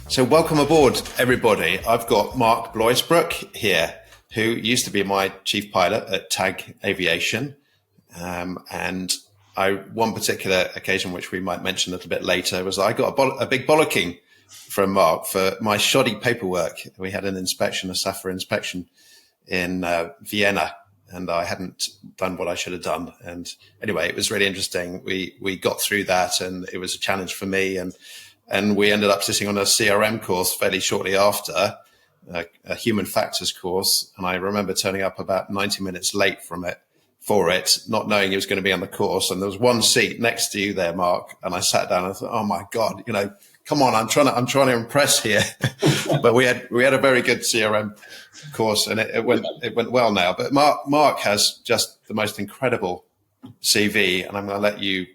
So welcome aboard, everybody. I've got Mark Blois-Brooke here, who used to be my chief pilot at Tag Aviation. And one particular occasion, which we might mention a little bit later, was I got a big bollocking from Mark for my shoddy paperwork. We had a SAFA inspection in Vienna, and I hadn't done what I should have done. And anyway, it was really interesting. We got through that, and it was a challenge for me. And we ended up sitting on a CRM course fairly shortly after, a human factors course. And I remember turning up about 90 minutes late for it, not knowing he was going to be on the course. And there was one seat next to you there, Mark. And I sat down and I thought, oh my God, come on, I'm trying to impress here. But we had a very good CRM course, and it went well now. But Mark has just the most incredible CV, and I'm going to let you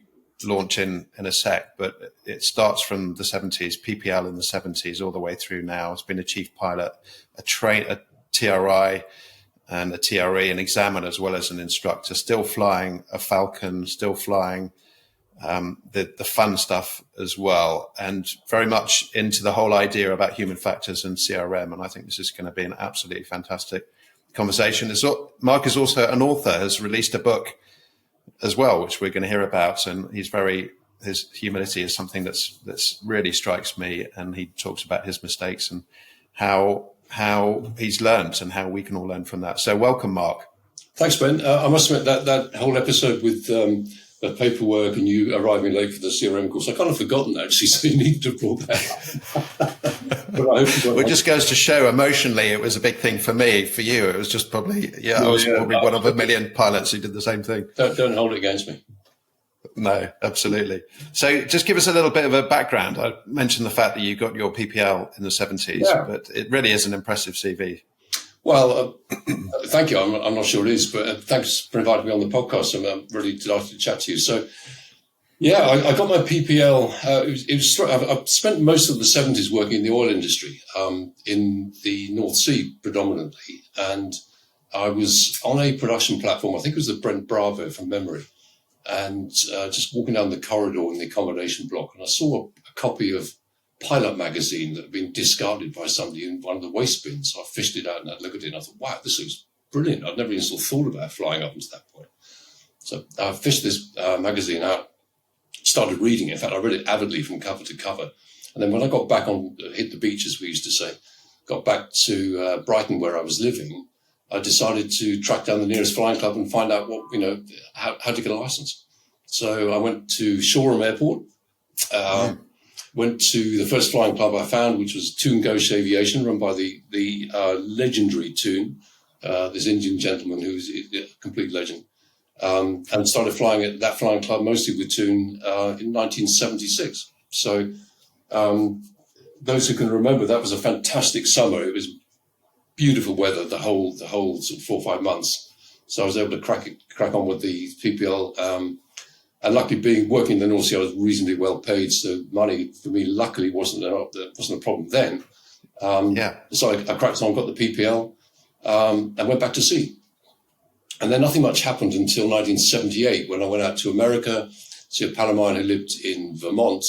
launch in a sec, but it starts from the 70s, PPL in the 70s, all the way through now. He's been a chief pilot, a TRI and a TRE, an examiner as well as an instructor, still flying a Falcon, still flying the fun stuff as well, and very much into the whole idea about human factors and CRM. And I think this is going to be an absolutely fantastic conversation. Mark is also an author, has released a book as well, which we're going to hear about, and his humility is something that's really strikes me, and he talks about his mistakes and how he's learned and how we can all learn from that. So welcome, Mark. Thanks, Ben. I must admit that whole episode with the paperwork and you arriving late for the CRM course, I kind of forgotten actually, so you need to have brought that up. Well, it just goes to show emotionally it was a big thing for me. For you, it was just probably, I was probably one of a million pilots who did the same thing. Don't hold it against me. No, absolutely. So just give us a little bit of a background. I mentioned the fact that you got your PPL in the 70s, but it really is an impressive CV. Well, thank you. I'm not sure it is, but thanks for inviting me on the podcast. I'm really delighted to chat to you. So, I got my PPL. I've spent most of the 70s working in the oil industry, in the North Sea predominantly. And I was on a production platform, I think it was the Brent Bravo from memory, and just walking down the corridor in the accommodation block. And I saw a copy of Pilot magazine that had been discarded by somebody in one of the waste bins. So I fished it out and I looked at it and I thought, wow, this looks brilliant. I'd never even sort of thought about flying up until that point. So I fished this magazine out, started reading it. In fact, I read it avidly from cover to cover. And then when I got back hit the beach, as we used to say, got back to Brighton where I was living, I decided to track down the nearest flying club and find out how to get a license. So I went to Shoreham Airport, went to the first flying club I found, which was Tag Aviation, run by the legendary Toon, this Indian gentleman who's a complete legend, and started flying at that flying club, mostly with Toon, in 1976. So those who can remember, that was a fantastic summer. It was beautiful weather the whole sort of 4 or 5 months. So I was able to crack on with the PPL. And luckily, working in the North Sea, I was reasonably well paid, so money for me, luckily, wasn't a problem then. So I cracked on, got the PPL, and went back to sea. And then nothing much happened until 1978, when I went out to America, see a pal of mine who lived in Vermont,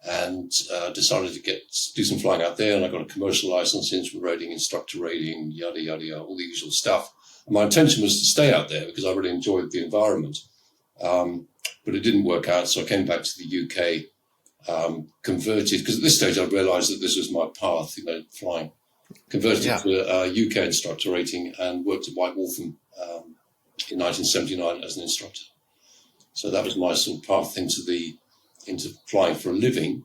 and decided to do some flying out there. And I got a commercial license, instrument rating, instructor rating, yada, yada, yada, all the usual stuff. And my intention was to stay out there because I really enjoyed the environment. But it didn't work out, so I came back to the UK, converted, because at this stage I realised that this was my path, flying. Converted to a UK instructor rating and worked at White Waltham in 1979 as an instructor. So that was my sort of path into flying for a living,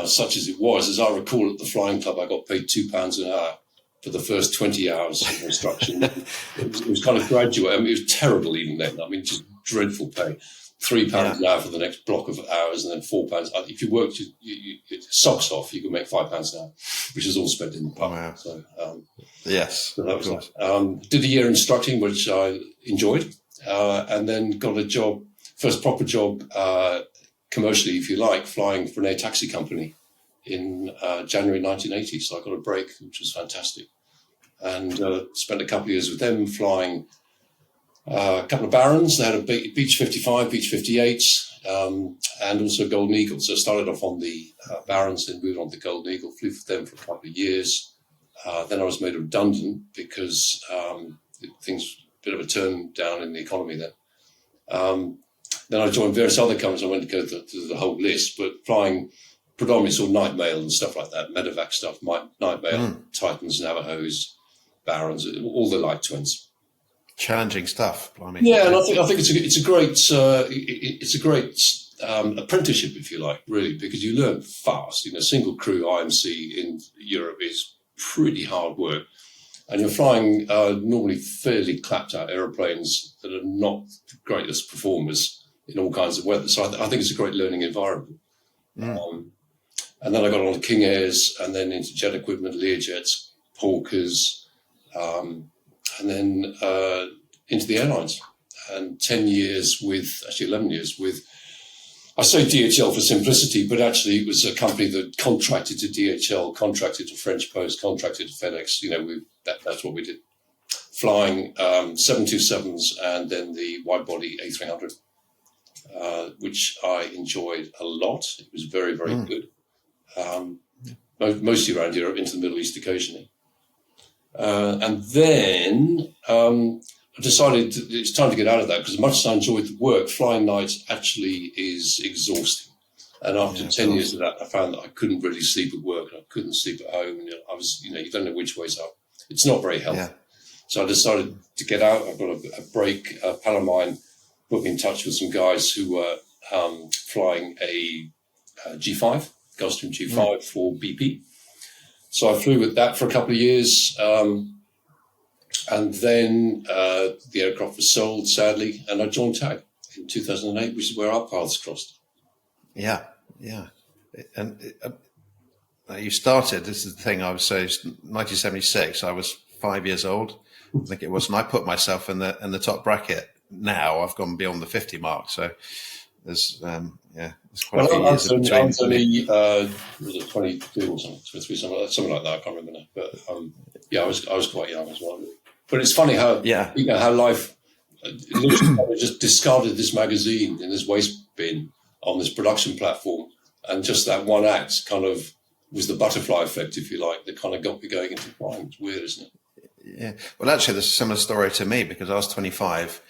such as it was. As I recall, at the flying club, I got paid £2 an hour for the first 20 hours of instruction. It was kind of graduate. I mean, it was terrible even then. I mean, just dreadful pay. £3 an hour for the next block of hours, and then £4. If you worked your socks off, you could make £5 an hour, which is all spent in the pub. Wow. So, yes, so that was that. Did a year instructing, which I enjoyed, and then got a job, first proper job, commercially, if you like, flying for an air taxi company in January 1980. So I got a break, which was fantastic, and spent a couple of years with them flying. A couple of Barons. They had a Beach 55, Beach 58, and also Golden Eagle. So I started off on the Barons, then moved on to Golden Eagle, flew for them for a couple of years. Then I was made redundant because things, a bit of a turn down in the economy then. Then I joined various other companies. I went to go to the whole list, but flying predominantly sort of night mail and stuff like that, medevac stuff, night mail, Titans, Navajos, Barons, all the light twins. Challenging stuff. I mean, yeah, and I think it's a great apprenticeship, if you like, really, because you learn fast. Single crew IMC in Europe is pretty hard work, and you're flying normally fairly clapped out aeroplanes that are not the greatest performers in all kinds of weather. So I think it's a great learning environment. And then I got on to King Airs, and then into jet equipment, Learjets, Hawkers, and then into the airlines. And 11 years with, I say DHL for simplicity, but actually it was a company that contracted to DHL, contracted to French Post, contracted to FedEx. That's what we did. Flying 727s and then the wide-body A300, which I enjoyed a lot. It was very, very good. Mostly around Europe, into the Middle East occasionally. And then I decided it's time to get out of that, because as much as I enjoyed the work, flying nights actually is exhausting. And after 10 years of that, I found that I couldn't really sleep at work and I couldn't sleep at home. And I was, you don't know which way's up. It's not very healthy. Yeah. So I decided to get out. I got a break. A pal of mine put me in touch with some guys who were flying a G5, Gulfstream G5 for BP. So I flew with that for a couple of years. And then the aircraft was sold, sadly, and I joined Tag in 2008, which is where our paths crossed. Yeah. And you started, this is the thing, 1976, I was 5 years old, I think it was, and I put myself in the top bracket. Now I've gone beyond the 50 mark, so there's quite a few years in between. Was it 22 or something, something like that, I can't remember now. But I was quite young as well. But it's funny how how life literally just discarded this magazine in this waste bin on this production platform, and just that one act kind of was the butterfly effect, if you like, that kind of got me going into flying. It's weird, isn't it? Yeah. Well, actually, there's a similar story to me, because I was 25,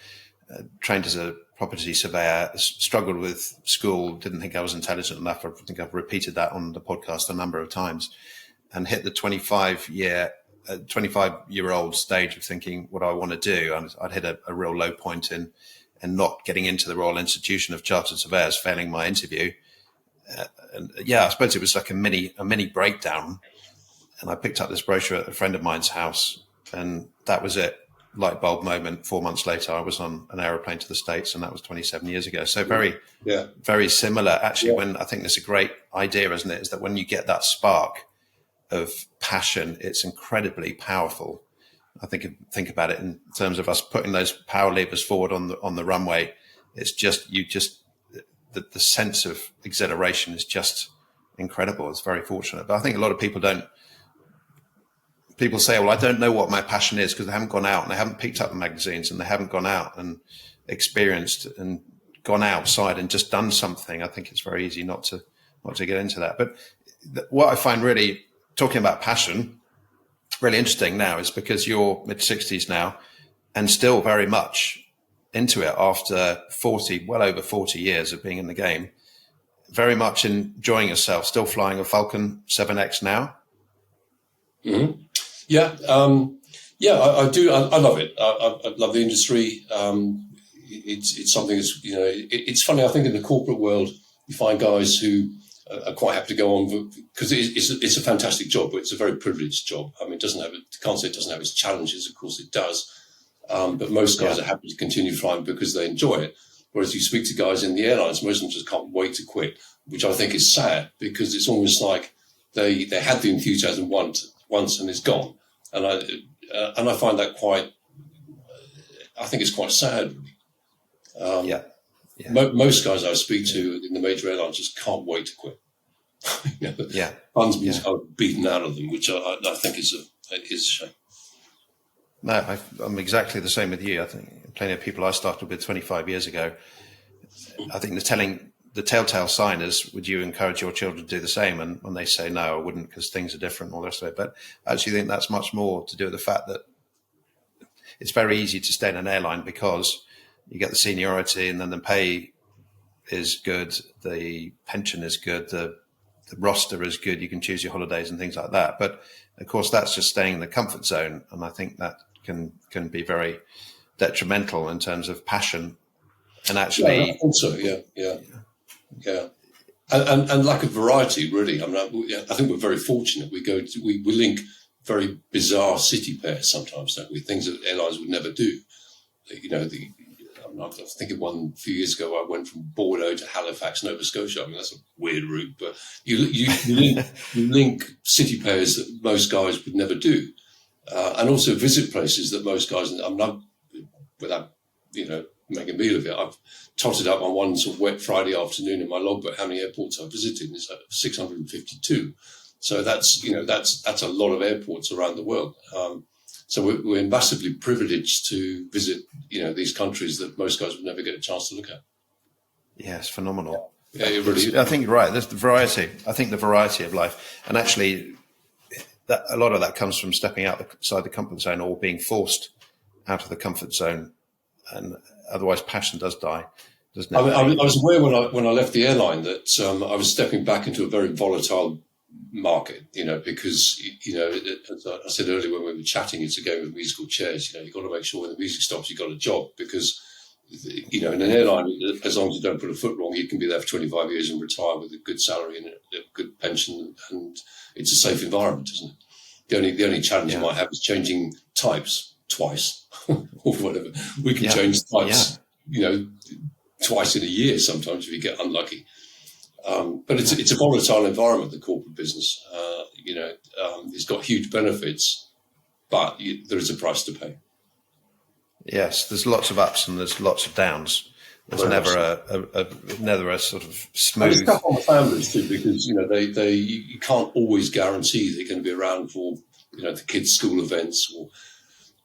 trained as a property surveyor, struggled with school, didn't think I was intelligent enough. I think I've repeated that on the podcast a number of times, and hit the 25-year-old stage of thinking, what do I want to do? And I'd hit a real low point in not getting into the Royal Institution of Chartered Surveyors, failing my interview. I suppose it was like a mini breakdown. And I picked up this brochure at a friend of mine's house, and that was it. Light bulb moment. 4 months later, I was on an aeroplane to the States, and that was 27 years ago. So very similar. Actually, when I think there's a great idea, isn't it, is that when you get that spark of passion, it's incredibly powerful. I think about it in terms of us putting those power levers forward on the runway. It's just the sense of exhilaration is just incredible. It's very fortunate. But I think a lot of people say, well, I don't know what my passion is, because they haven't gone out and they haven't picked up the magazines and they haven't gone out and experienced and gone outside and just done something. I think it's very easy not to get into that. But what I find really, talking about passion, really interesting now is because you're mid-60s now and still very much into it after well over 40 years of being in the game, very much enjoying yourself, still flying a Falcon 7X now. Mm-hmm. I do. I love it. I love the industry. It's something that's, it's funny. I think in the corporate world, you find guys who are quite happy to go on, because it's a fantastic job, but it's a very privileged job. I mean, can't say it doesn't have its challenges. Of course it does. But most guys are happy to continue flying because they enjoy it. Whereas you speak to guys in the airlines, most of them just can't wait to quit, which I think is sad, because it's almost like they had the enthusiasm once and it's gone. And I find that I think it's quite sad. Most guys I speak to in the major airlines just can't wait to quit. Funds being kind of beaten out of them, which I think is a shame. No, I'm exactly the same with you. I think plenty of people I started with 25 years ago I think the telltale sign is, would you encourage your children to do the same? And when they say no, I wouldn't, because things are different and all the rest of it. But I actually think that's much more to do with the fact that it's very easy to stay in an airline because you get the seniority, and then the pay is good, the pension is good, the roster is good, you can choose your holidays and things like that. But of course, that's just staying in the comfort zone, and I think that can be very detrimental in terms of passion. And actually, I think so. Yeah. And lack of variety, really. I mean, I think we're very fortunate. We link very bizarre city pairs sometimes, don't we? Things that airlines would never do. You know, I was thinking one a few years ago, I went from Bordeaux to Halifax, Nova Scotia. I mean, that's a weird route, but you link city pairs that most guys would never do. And also visit places that most guys, I'm not, without, making a meal of it, I've totted up on one sort of wet Friday afternoon in my logbook how many airports I've visited, and it's like 652. So that's a lot of airports around the world. So we're massively privileged to visit, these countries that most guys would never get a chance to look at. Yeah, it's phenomenal. Yeah, it really is. I think you're right. There's the variety. I think the variety of life, and actually, a lot of that comes from stepping outside the comfort zone or being forced out of the comfort zone, and otherwise passion does die, doesn't it? I was aware when I left the airline that I was stepping back into a very volatile market, because, as I said earlier when we were chatting, it's a game of musical chairs. You've got to make sure when the music stops, you've got a job, because, in an airline, as long as you don't put a foot wrong, you can be there for 25 years and retire with a good salary and a good pension, and it's a safe environment, isn't it? The only challenge you might have is changing types twice or whatever. We can change types, twice in a year sometimes if you get unlucky. But it's a volatile environment, the corporate business. It's got huge benefits, but there is a price to pay. Yes, there's lots of ups and there's lots of downs. There's never a sort of smooth. And it's tough on the families too, because you can't always guarantee they're going to be around for the kids' school events or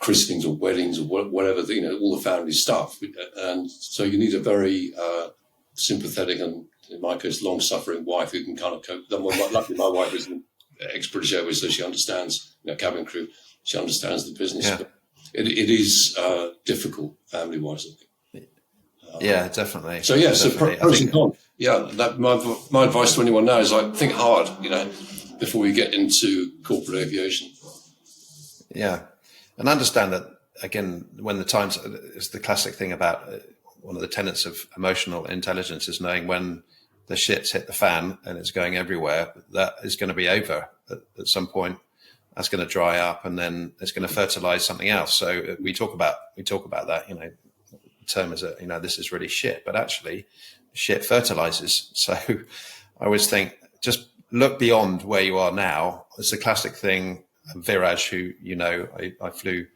christenings or weddings or whatever, all the family stuff, and so you need a very sympathetic and, in my case, long-suffering wife who can kind of cope. Luckily, my wife is an ex-British Airways, so she understands, cabin crew. She understands the business. Yeah. But it is difficult family-wise, I think. Yeah, definitely. So pros and cons. Yeah, my advice to anyone now is think hard, before you get into corporate aviation. Yeah, and understand that again when the times is the classic thing about one of the tenets of emotional intelligence is knowing when the shit's hit the fan and it's going everywhere. That is going to be over at some point. That's going to dry up, and then it's going to fertilize something else. So we talk about that. The term is this is really shit, but actually, shit fertilizes. So I always think just look beyond where you are now. It's a classic thing. Viraj, who I flew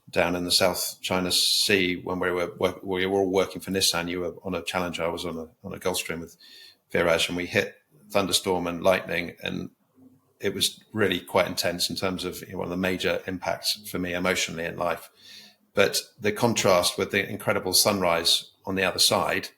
down in the South China Sea when we were all working for Nissan. You were on a Challenger. I was on a Gulfstream with Viraj, and we hit thunderstorm and lightning, and it was really quite intense in terms of one of the major impacts for me emotionally in life. But the contrast with the incredible sunrise on the other side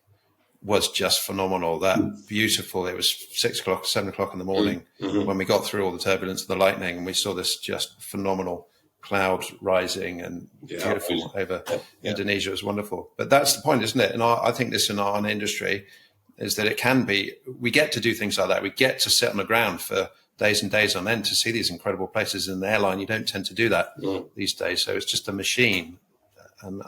was just phenomenal. That beautiful. It was 6 o'clock, 7 o'clock in the morning when we got through all the turbulence of the lightning, and we saw this just phenomenal cloud rising and beautiful over Indonesia. It was wonderful. But that's the point, isn't it? And I think this in our industry is that it can be, we get to do things like that. We get to sit on the ground for days and days on end to see these incredible places. In the airline, you don't tend to do that these days. So it's just a machine. And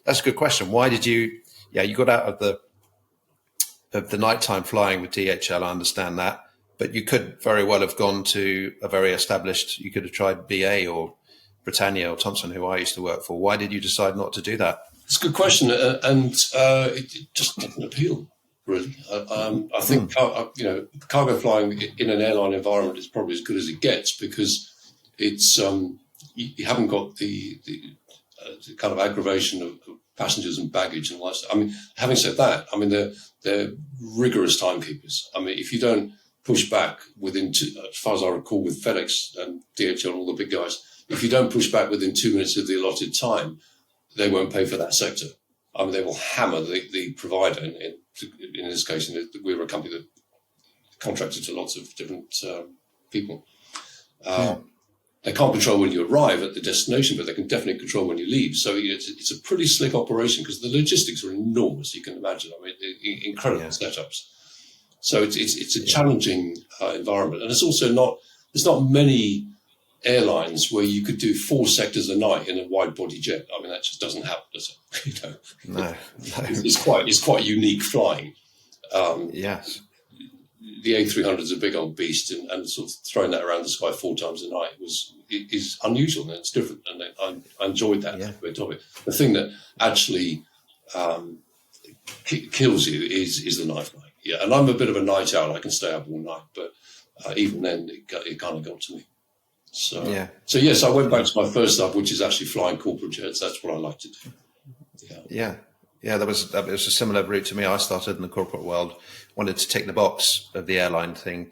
that's a good question. Why did you got out of the nighttime flying with DHL, I understand that, but you could very well have gone to a very established, you could have tried BA or Britannia or Thomson, who I used to work for. Why did you decide not to do that? It's a good question. And it just didn't appeal, really. I think, cargo flying in an airline environment is probably as good as it gets, because it's, you haven't got the kind of aggravation of passengers and baggage and all that stuff. I mean, having said that, they're rigorous timekeepers. I mean, if you don't push back within as far as I recall with FedEx and DHL and all the big guys, if you don't push back within 2 minutes of the allotted time, they won't pay for that sector. I mean, they will hammer the provider. In this case, we were a company that contracted to lots of different people. They can't control when you arrive at the destination, but they can definitely control when you leave. So it's a pretty slick operation because the logistics are enormous. You can imagine. I mean, incredible setups. So it's a challenging environment, and it's also there's not many airlines where you could do 4 sectors a night in a wide body jet. I mean, that just doesn't happen, does it? No. It's quite unique flying. Yes. The A300 is a big old beast, and sort of throwing that around the sky 4 times a night is unusual, and it's different, and I enjoyed that aspect of it. The thing that actually kills you is the night flying. Yeah, and I'm a bit of a night owl. I can stay up all night, but even then, it kind of got to me. So yes, I went back to my first love, which is actually flying corporate jets. That's what I like to do. Yeah. That was a similar route to me. I started in the corporate world, wanted to tick the box of the airline thing.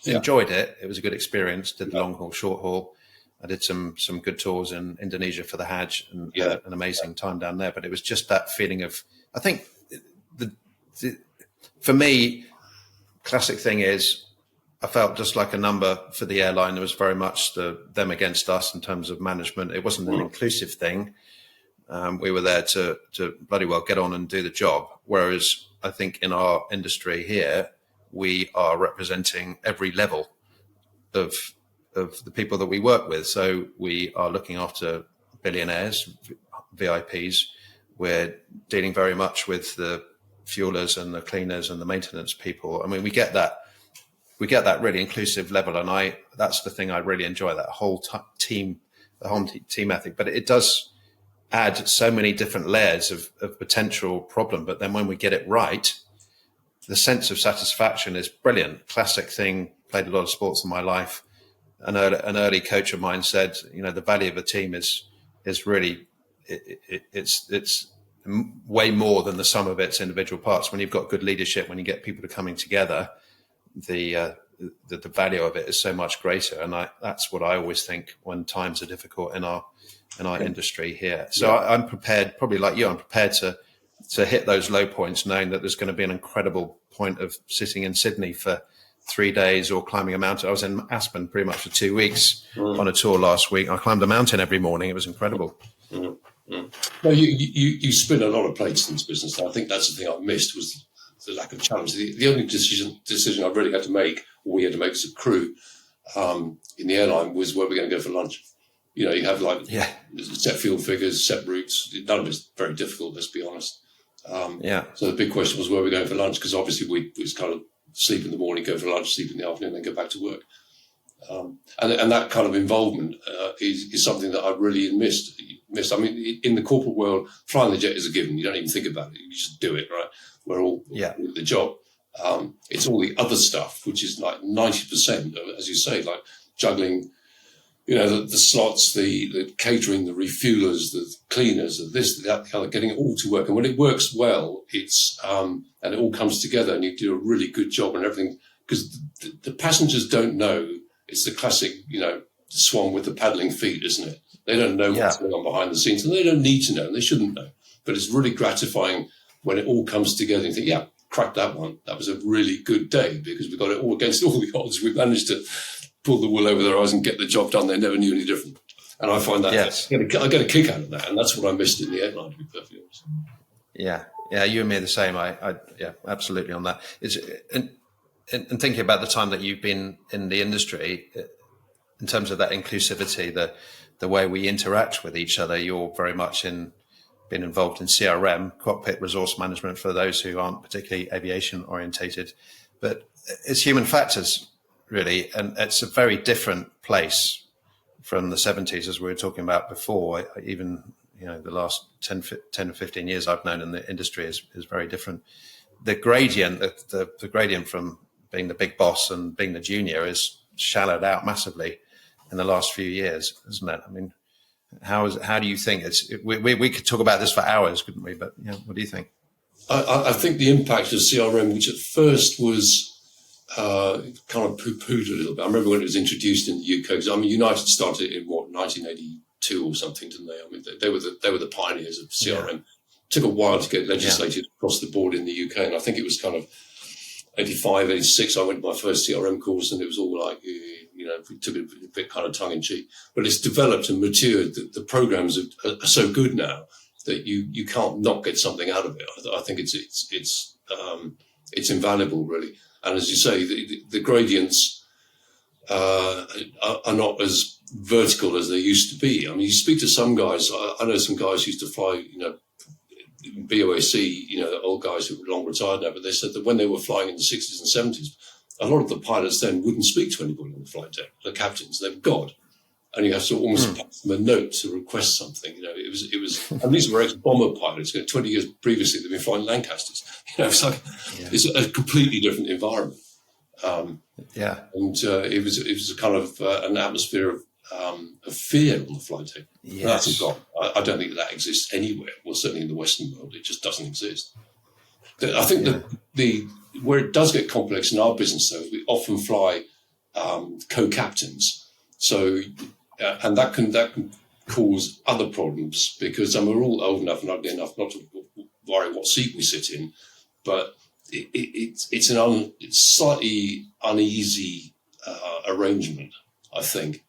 Enjoyed it. It was a good experience. Did the long haul, short haul. I did some good tours in Indonesia for the Hajj, and had an amazing time down there. But it was just that feeling of, I think, for me, classic thing is, I felt just like a number for the airline. There was very much them against us in terms of management. It wasn't an inclusive thing. We were there to bloody well get on and do the job. Whereas I think in our industry here, we are representing every level of the people that we work with. So we are looking after billionaires, VIPs. We're dealing very much with the fuelers and the cleaners and the maintenance people. I mean, we get that really inclusive level, and that's the thing I really enjoy, that whole team ethic. But it does add so many different layers of potential problem. But then when we get it right, the sense of satisfaction is brilliant. Classic thing, played a lot of sports in my life. An early coach of mine said, the value of a team is really, it's way more than the sum of its individual parts. When you've got good leadership, when you get people coming together, the value of it is so much greater. And that's what I always think when times are difficult in our industry here. So I'm prepared, probably like you, I'm prepared to hit those low points, knowing that there's going to be an incredible point of sitting in Sydney for 3 days or climbing a mountain. I was in Aspen pretty much for 2 weeks on a tour last week. I climbed a mountain every morning. It was incredible. Well, you spin a lot of plates in this business. And I think that's the thing I missed, was the lack of challenge. The only decision I really had to make, or we had to make as a crew in the airline, was where we're going to go for lunch. You have set fuel figures, set routes. None of it's very difficult, let's be honest. So the big question was where we're going for lunch, because obviously we was kind of sleep in the morning, go for lunch, sleep in the afternoon, then go back to work. And that kind of involvement is something that I really missed. I mean, in the corporate world, flying the jet is a given. You don't even think about it. You just do it, right? We're all doing the job. It's all the other stuff, which is like 90%, as you say, like juggling, the slots, the catering, the refuelers, the cleaners, this, that, the other, getting it all to work. And when it works well, it's and it all comes together, and you do a really good job and everything, because the passengers don't know. It's the classic, swan with the paddling feet, isn't it? They don't know what's going on behind the scenes, and they don't need to know, and they shouldn't know. But it's really gratifying when it all comes together and you think, crack that one. That was a really good day, because we got it all against all the odds. We managed to pull the wool over their eyes and get the job done. They never knew any different. And I find that I get a kick out of that, and that's what I missed in the airline, to be perfectly honest. Yeah, you and me are the same. I absolutely on that. And thinking about the time that you've been in the industry, in terms of that inclusivity, the way we interact with each other, you're very much been involved in CRM, cockpit resource management, for those who aren't particularly aviation orientated. But it's human factors, really, and it's a very different place from the 70s, as we were talking about before. Even the last 10 or 15 years I've known in the industry is very different. The gradient, the gradient from being the big boss and being the junior is shallowed out massively in the last few years, isn't it? I mean, how do you think we could talk about this for hours, couldn't we? But what do you think? I think the impact of CRM, which at first was kind of poo-pooed a little bit. I remember when it was introduced in the UK, because United started in 1982 or something, didn't they? I mean, they were the pioneers of CRM. took a while to get legislated across the board in the UK. And I think it was kind of 85, 86, I went to my first CRM course, and it was all like, we took it a bit kind of tongue in cheek. But it's developed and matured. The programs are so good now that you can't not get something out of it. I think it's invaluable, really. And as you say, the gradients are not as vertical as they used to be. I mean, you speak to some guys. I know some guys used to fly, BOAC, the old guys who were long retired now, but they said that when they were flying in the 60s and 70s, a lot of the pilots then wouldn't speak to anybody on the flight deck, the captains, they were God. And you have to almost pass them a note to request something. It was, and these were ex-bomber pilots. 20 years previously, they've been flying Lancasters. It's like, it's a completely different environment. And it was a kind of an atmosphere of fear on the flight deck. Yes. That's gone. I don't think that exists anywhere. Well, certainly in the Western world, it just doesn't exist. I think that where it does get complex in our business, though, is we often fly co-captains. So, and that can cause other problems, because we're all old enough and ugly enough not to worry what seat we sit in, but it's slightly uneasy arrangement, I think,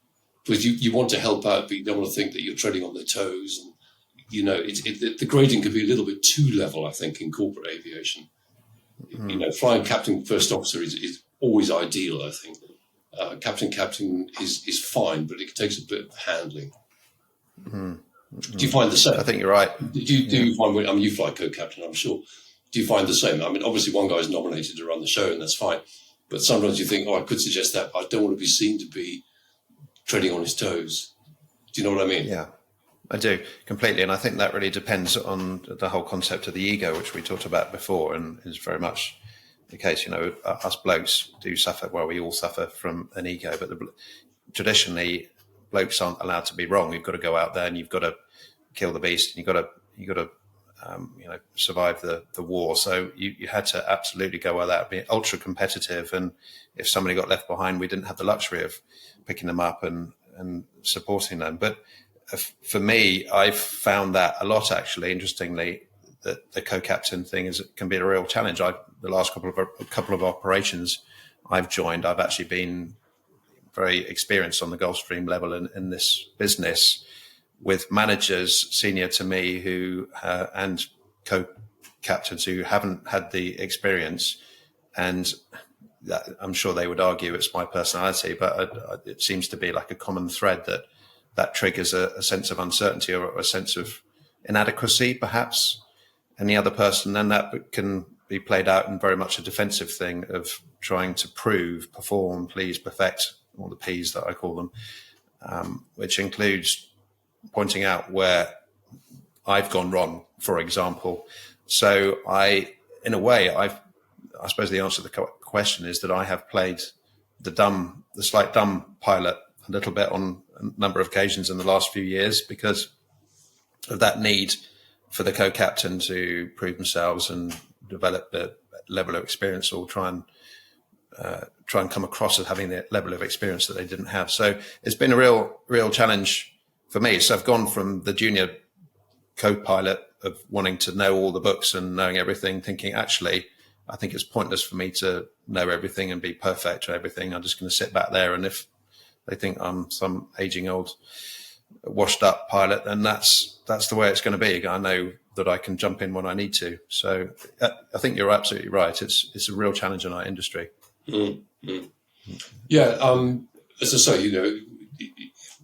because you want to help out, but you don't want to think that you're treading on their toes. And the grading can be a little bit too level, I think, in corporate aviation. Flying captain, first officer is always ideal, I think. Captain is fine, but it takes a bit of handling. Do you find the same? I think you're right. Do you find, you fly co-captain, I'm sure. Do you find the same? I mean, obviously one guy is nominated to run the show, and that's fine. But sometimes you think, I could suggest that, but I don't want to be seen to be treading on his toes. Do you know what I mean? Yeah, I do completely. And I think that really depends on the whole concept of the ego, which we talked about before, and is very much the case. Us blokes do suffer. Well, we all suffer from an ego, but traditionally blokes aren't allowed to be wrong. You've got to go out there and you've got to kill the beast, and you've got to survive the war. So you had to absolutely go out there, be ultra competitive. And if somebody got left behind, we didn't have the luxury of picking them up and supporting them. But for me, I've found that a lot, actually, interestingly, that the co-captain thing can be a real challenge. The last couple of operations I've joined, I've actually been very experienced on the Gulfstream level in this business, with managers senior to me who and co-captains who haven't had the experience, and I'm sure they would argue it's my personality, but it seems to be like a common thread that triggers a sense of uncertainty or a sense of inadequacy, perhaps, in the other person, and that can be played out in very much a defensive thing of trying to prove, perform, please, perfect, all the P's that I call them, which includes pointing out where I've gone wrong, for example. So I suppose the answer to the question is that I have played the slight dumb pilot a little bit on a number of occasions in the last few years, because of that need for the co-captain to prove themselves and develop the level of experience, or try and come across as having the level of experience that they didn't have. So it's been a real challenge for me. So I've gone from the junior co-pilot of wanting to know all the books and knowing everything, thinking, actually, I think it's pointless for me to know everything and be perfect at everything. I'm just going to sit back there, and if they think I'm some aging old washed up pilot, then that's the way it's going to be. I know that I can jump in when I need to. So I think you're absolutely right. It's a real challenge in our industry. Mm-hmm. Yeah. As I say,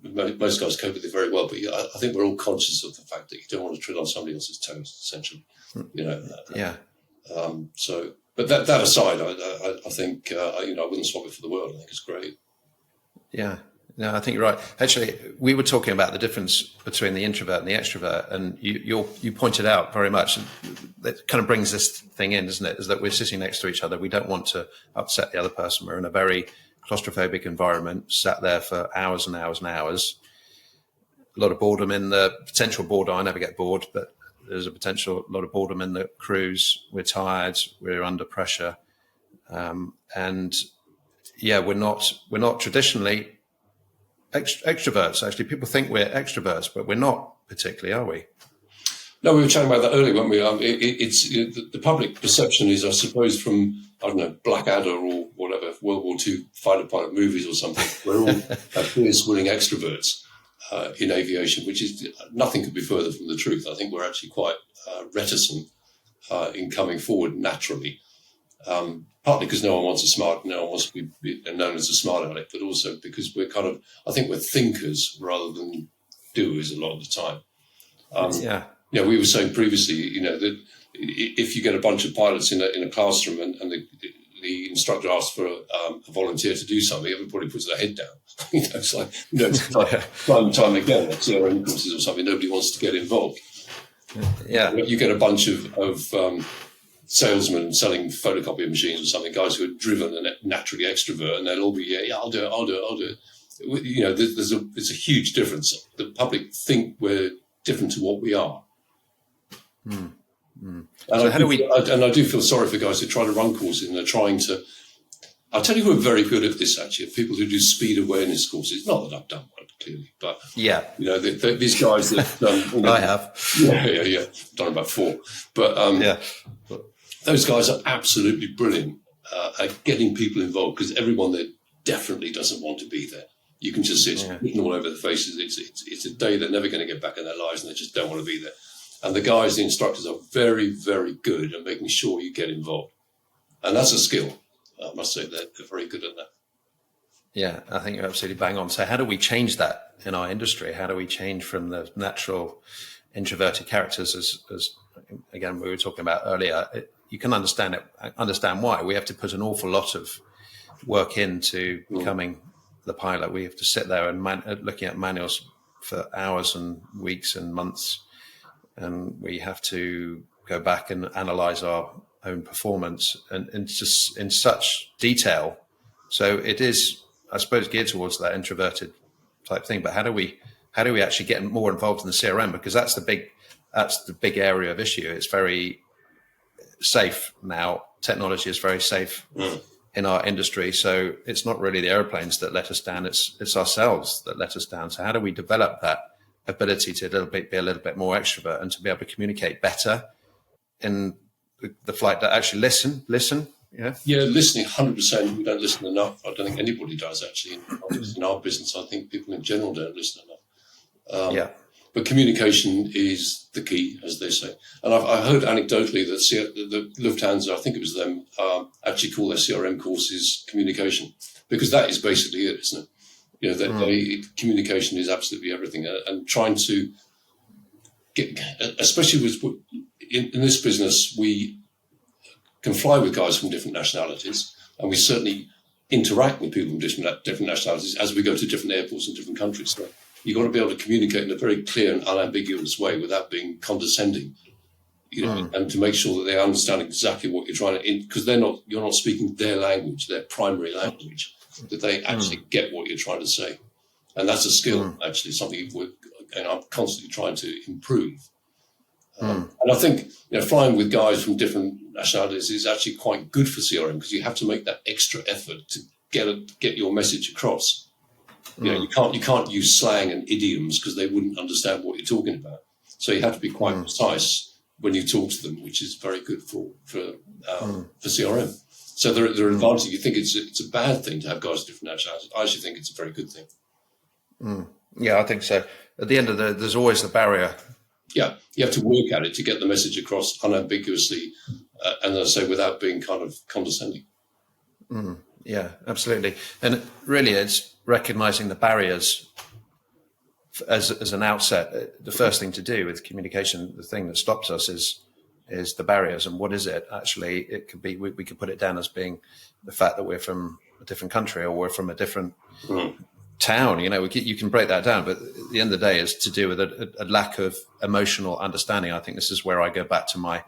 most guys cope with it very well, but I think we're all conscious of the fact that you don't want to tread on somebody else's toes, essentially. Yeah. So, but that aside, I think I wouldn't swap it for the world. I think it's great. Yeah. No, I think you're right. Actually, we were talking about the difference between the introvert and the extrovert, and you pointed out very much, and that kind of brings this thing in, doesn't it? Is that we're sitting next to each other. We don't want to upset the other person. We're in a very claustrophobic environment, sat there for hours and hours and hours. A lot of boredom in the potential boredom. I never get bored, but there's a lot of boredom in the crews. We're tired. We're under pressure, and yeah, we're not traditionally extroverts. Actually, people think we're extroverts, but we're not particularly, are we? No, we were chatting about that earlier, weren't we? The public perception is, I suppose, from, I don't know, Blackadder or whatever, World War II fighter pilot movies or something. We're all fierce, willing extroverts in aviation, which is nothing could be further from the truth. I think we're actually quite reticent in coming forward naturally, partly because no one wants to be known as a smart aleck, but also because I think we're thinkers rather than doers a lot of the time. We were saying previously, that if you get a bunch of pilots in a classroom and the instructor asks for a volunteer to do something, everybody puts their head down. It's like time and time again, at CRM courses or something, nobody wants to get involved. Yeah, you get a bunch of salesmen selling photocopier machines or something, guys who are driven and naturally extrovert, and they'll all be, I'll do it. There's a huge difference. The public think we're different to what we are. And I do feel sorry for guys who try to run courses and they're trying to. I'll tell you who are very good at this, actually, are people who do speed awareness courses. Not that I've done one, clearly, but these guys that I have. Yeah, done about 4, but those guys are absolutely brilliant at getting people involved, because everyone there definitely doesn't want to be there. You can just see it's written all over the faces. It's a day they're never going to get back in their lives, and they just don't want to be there. And the guys, the instructors, are very, very good at making sure you get involved. And that's a skill. I must say they're very good at that. Yeah, I think you're absolutely bang on. So how do we change that in our industry? How do we change from the natural introverted characters, as again, we were talking about earlier? You can understand why. We have to put an awful lot of work into becoming the pilot. We have to sit there and looking at manuals for hours and weeks and months. And we have to go back and analyze our own performance and just in such detail. So it is, I suppose, geared towards that introverted type thing. But how do we actually get more involved in the CRM? Because that's the big area of issue. It's very safe now. Technology is very safe in our industry. So it's not really the airplanes that let us down. It's ourselves that let us down. So how do we develop that ability to be a little bit more extrovert and to be able to communicate better in the flight, that actually listen? Yeah, listening 100%. We don't listen enough. I don't think anybody does, actually. In our business, I think people in general don't listen enough. But communication is the key, as they say. And I heard anecdotally that the Lufthansa, I think it was them, actually call their CRM courses communication, because that is basically it, isn't it? Communication is absolutely everything, and trying to get, especially in this business, we can fly with guys from different nationalities, and we certainly interact with people from different nationalities as we go to different airports in different countries. So you've got to be able to communicate in a very clear and unambiguous way without being condescending, and to make sure that they understand exactly what you're trying to, because you're not speaking their language, their primary language, that they actually get what you're trying to say. And that's a skill, actually, something I'm constantly trying to improve. And I think flying with guys from different nationalities is actually quite good for CRM, because you have to make that extra effort to get your message across. You can't use slang and idioms because they wouldn't understand what you're talking about. So you have to be quite precise when you talk to them, which is very good for CRM. So there are advantages. You think it's a bad thing to have guys of different nationalities. I actually think it's a very good thing. Yeah, I think so. At the end of there's always the barrier. Yeah, you have to work at it to get the message across unambiguously, and as I say, without being kind of condescending. Yeah, absolutely. And really, it's recognizing the barriers as an outset. The first thing to do with communication, the thing that stops us is the barriers. And what is it? Actually, it could be, we could put it down as being the fact that we're from a different country or we're from a different town. You can break that down, but at the end of the day, it's to do with a lack of emotional understanding. I think this is where I go back to my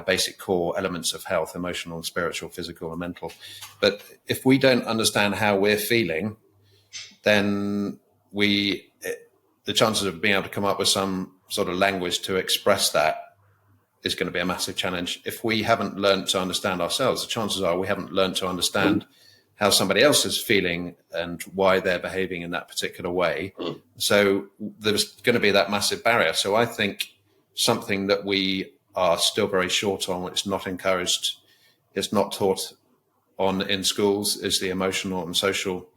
basic core elements of health: emotional, spiritual, physical, and mental. But if we don't understand how we're feeling, then the chances of being able to come up with some sort of language to express that is going to be a massive challenge. If we haven't learned to understand ourselves, the chances are we haven't learned to understand how somebody else is feeling and why they're behaving in that particular way. So there's going to be that massive barrier. So I think something that we are still very short on. It's not encouraged. It's not taught on in schools, is the emotional and social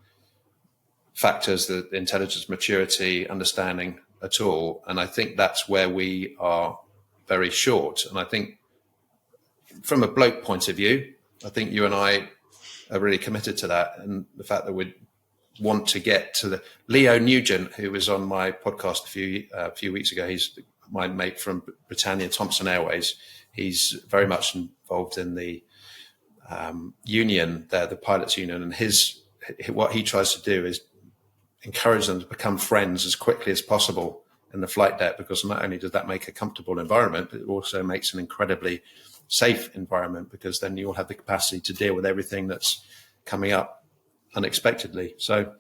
factors, the intelligence, maturity, understanding at all. And I think that's where we are very short. And I think from a bloke point of view, I think you and I are really committed to that. And the fact that we want to get to the Leo Nugent, who was on my podcast a few weeks ago. He's my mate from Britannia Thomson Airways. He's very much involved in the union there, the pilots union. And what he tries to do is encourage them to become friends as quickly as possible in the flight deck, because not only does that make a comfortable environment, but it also makes an incredibly safe environment, because then you'll have the capacity to deal with everything that's coming up unexpectedly. So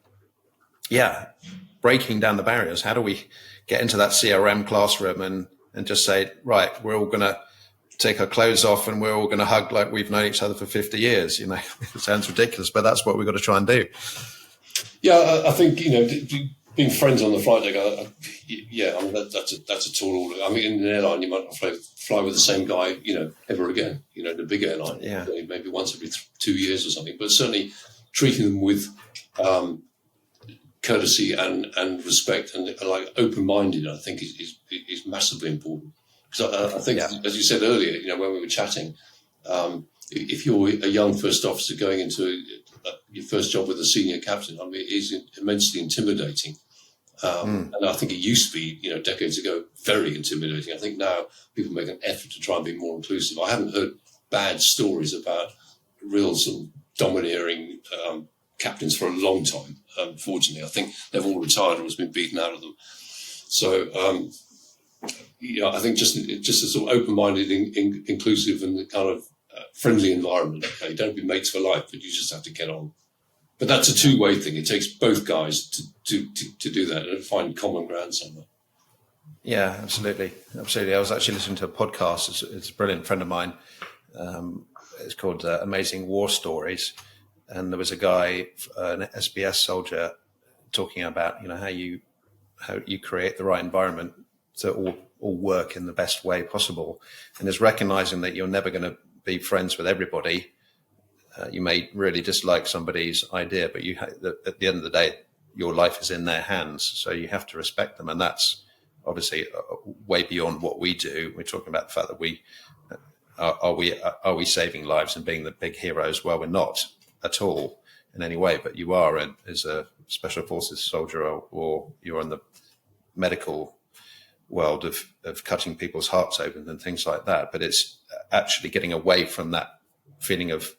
yeah, breaking down the barriers. How do we get into that CRM classroom and just say, right, we're all going to take our clothes off and we're all going to hug like we've known each other for 50 years. You know, it sounds ridiculous, but that's what we've got to try and do. Yeah, I think, being friends on the flight deck, that's a tall order. I mean, in an airline, you might not fly with the same guy, ever again, the big airline, maybe once every 2 years or something, but certainly treating them with courtesy and respect and like open-minded, I think is massively important. Because I think, as you said earlier, when we were chatting, if you're a young first officer going into your first job with a senior captain, I mean, it is immensely intimidating. And I think it used to be, decades ago, very intimidating. I think now people make an effort to try and be more inclusive. I haven't heard bad stories about real sort of domineering captains for a long time. Fortunately, I think they've all retired or has been beaten out of them. So, I think just a sort of open-minded, inclusive and kind of friendly environment. Okay, don't be mates for life, but you just have to get on. But that's a two-way thing. It takes both guys to do that and find common ground somewhere. Yeah, absolutely. I was actually listening to a podcast. It's a brilliant friend of mine. It's called Amazing War Stories. And there was a guy, an SBS soldier, talking about, how you create the right environment to all work in the best way possible. And is recognizing that you're never going to be friends with everybody. You may really dislike somebody's idea, but at the end of the day, your life is in their hands. So you have to respect them. And that's obviously way beyond what we do. We're talking about the fact that are we saving lives and being the big heroes? Well, we're not at all in any way, but you are as a special forces soldier or you're in the medical world of cutting people's hearts open and things like that. But it's actually getting away from that feeling of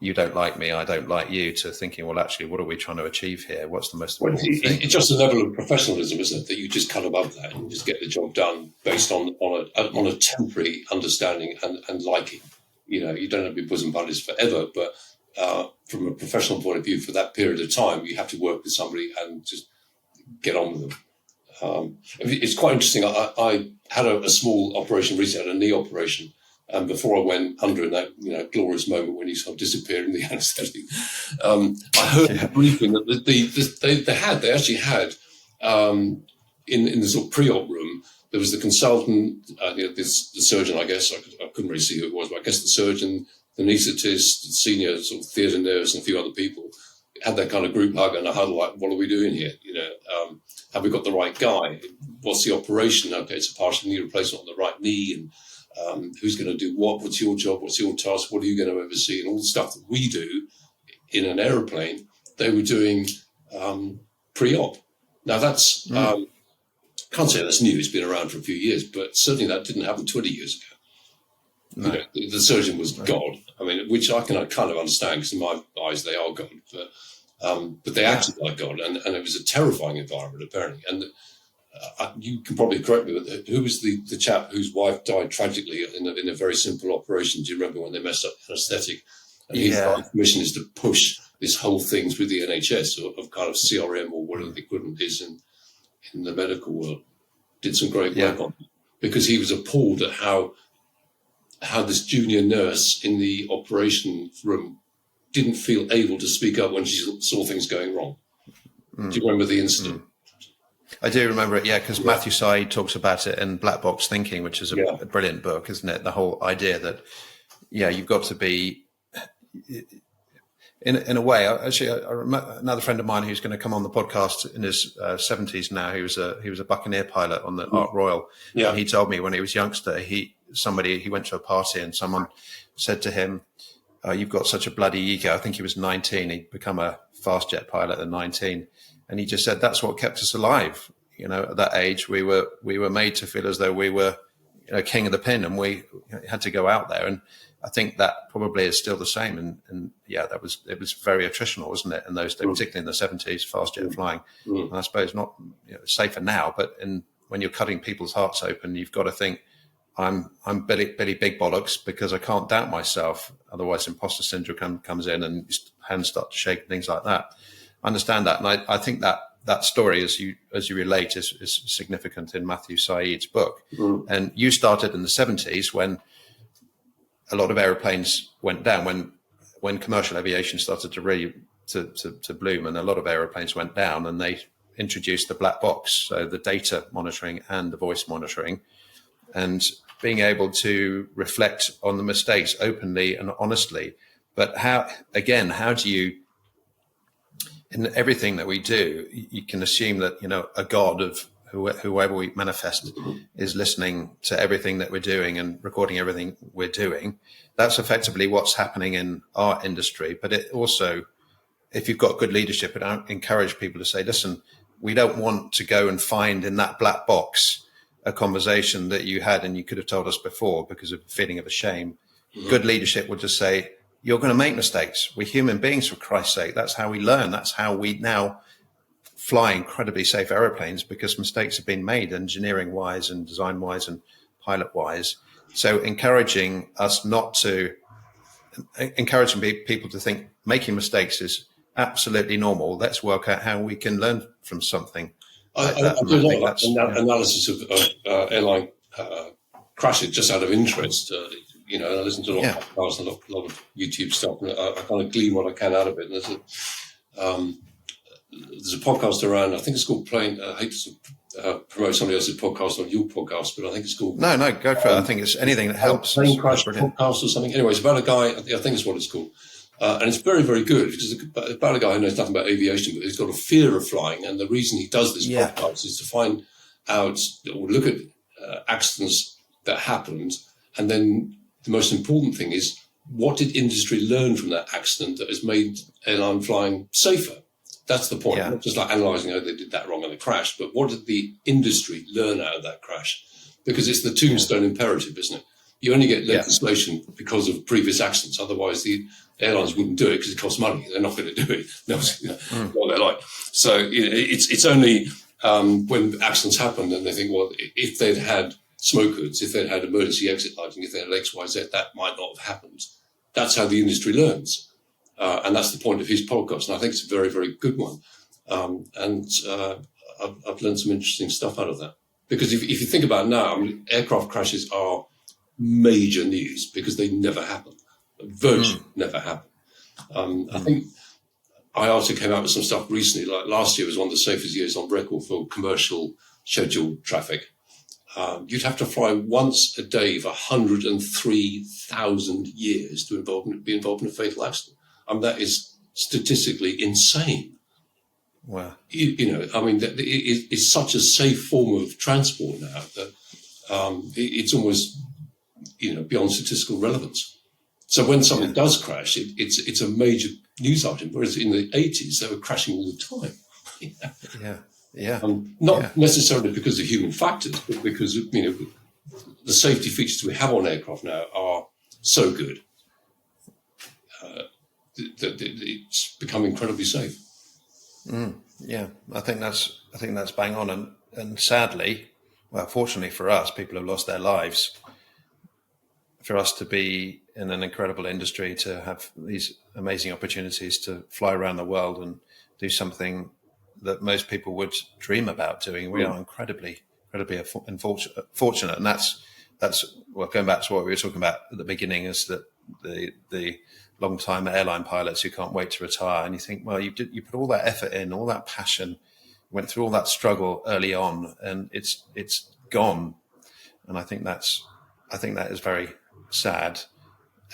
you don't like me, I don't like you, to thinking, well, actually, what are we trying to achieve here? What's the most important thing? It's just a level of professionalism, isn't it, that you just cut above that and just get the job done based on a temporary understanding and liking. You don't have to be bosom buddies forever, but from a professional point of view, for that period of time, you have to work with somebody and just get on with them. It's quite interesting. I had a small operation recently, I had a knee operation. And before I went under in that glorious moment when he sort of disappeared in the anaesthetic, I heard a briefing that they actually had in the sort of pre-op room, there was the consultant, the surgeon, I guess. I couldn't really see who it was, but I guess the surgeon, the anaesthetist, the senior sort of theatre nurse, and a few other people had that kind of group hug and a huddle, like, what are we doing here? Have we got the right guy? What's the operation? Okay, it's a partial knee replacement on the right knee, and who's going to do what? What's your job? What's your task? What are you going to oversee? And all the stuff that we do in an aeroplane, they were doing pre-op. Now that's can't say that's new. It's been around for a few years, but certainly that didn't happen 20 years ago. No. The surgeon was God. I mean, which I can kind of understand because in my eyes they are God, but they acted like God, and it was a terrifying environment apparently. And you can probably correct me, but who was the chap whose wife died tragically in a very simple operation? Do you remember when they messed up anaesthetic? And his mission is to push this whole thing through the NHS of kind of CRM or whatever the equivalent is in the medical world. Did some great work on it because he was appalled at how this junior nurse in the operation room didn't feel able to speak up when she saw things going wrong. Do you remember the incident? I do remember it, yeah, because Matthew Syed talks about it in Black Box Thinking, which is a brilliant book, isn't it? The whole idea that, you've got to be, in a way. Actually, I remember another friend of mine who's going to come on the podcast in his 70s now. He was a Buccaneer pilot on the Ark Royal. Yeah. And he told me when he was a youngster, he went to a party and someone said to him, "You've got such a bloody ego." I think he was 19. He'd become a fast jet pilot at 19. And he just said, that's what kept us alive. At that age, we were made to feel as though we were, king of the pin, and we had to go out there. And I think that probably is still the same. And it was very attritional, wasn't it, in those days, particularly in the 70s, fast jet flying. And I suppose not safer now, but when you're cutting people's hearts open, you've got to think, I'm Billy Big Bollocks, because I can't doubt myself. Otherwise, imposter syndrome comes in and hands start to shake and things like that. I understand that, and I think that story, as you relate, is significant in Matthew Syed's book. And you started in the 70s when a lot of aeroplanes went down, when commercial aviation started to really to bloom, and a lot of aeroplanes went down, and they introduced the black box, so the data monitoring and the voice monitoring, and being able to reflect on the mistakes openly and honestly. But how do you? In everything that we do, you can assume that, a God of whoever we manifest is listening to everything that we're doing and recording everything we're doing. That's effectively what's happening in our industry. But it also, if you've got good leadership, and encourage people to say, listen, we don't want to go and find in that black box a conversation that you had and you could have told us before because of a feeling of shame. Good leadership would just say, you're going to make mistakes. We're human beings, for Christ's sake. That's how we learn. That's how we now fly incredibly safe aeroplanes, because mistakes have been made engineering-wise and design-wise and pilot-wise. So encouraging people to think making mistakes is absolutely normal. Let's work out how we can learn from something. I do a lot of analysis of airline crashes just out of interest. I listen to a lot of podcasts and a lot of YouTube stuff, and I kind of glean what I can out of it. And there's a podcast around, I think it's called Plane. I hate to promote somebody else's podcast on your podcast, but I think it's called... No, go for it. I think it's anything that helps. Plane Crash Podcast or something. Anyway, it's about a guy, I think it's what it's called. And it's very, very good, because it's about a guy who knows nothing about aviation, but he's got a fear of flying. And the reason he does this podcast is to find out, or look at accidents that happened, and then the most important thing is, what did industry learn from that accident that has made airline flying safer? That's the point. Not just like analysing, they did that wrong and they crashed, but what did the industry learn out of that crash? Because it's the tombstone imperative, isn't it? You only get legislation because of previous accidents. Otherwise, the airlines wouldn't do it because it costs money. They're not going to do it. What they're like. So it's only when accidents happen and they think, well, if they'd had smoke hoods, if they'd had emergency exit lighting, if they had X, Y, Z, that might not have happened. That's how the industry learns. And that's the point of his podcast. And I think it's a very, very good one. I've learned some interesting stuff out of that. Because if you think about it now, aircraft crashes are major news because they never happen. Virtually never happen. I think IATA came out with some stuff recently. Like last year was one of the safest years on record for commercial scheduled traffic. You'd have to fly once a day for 103,000 years to be involved in a fatal accident. That is statistically insane. Wow. It's such a safe form of transport now that it's almost, beyond statistical relevance. So when something does crash, it's a major news item, whereas in the 80s, they were crashing all the time. Not necessarily because of human factors, but because the safety features we have on aircraft now are so good that it's become incredibly safe. I think that's bang on, and sadly, well, fortunately for us, people have lost their lives. For us to be in an incredible industry, to have these amazing opportunities to fly around the world and do something that most people would dream about doing, we are incredibly fortunate. And that's going back to what we were talking about at the beginning, is that the long-time airline pilots who can't wait to retire. And you think, well, you put all that effort in, all that passion went through all that struggle early on, and it's gone. And I think that is very sad.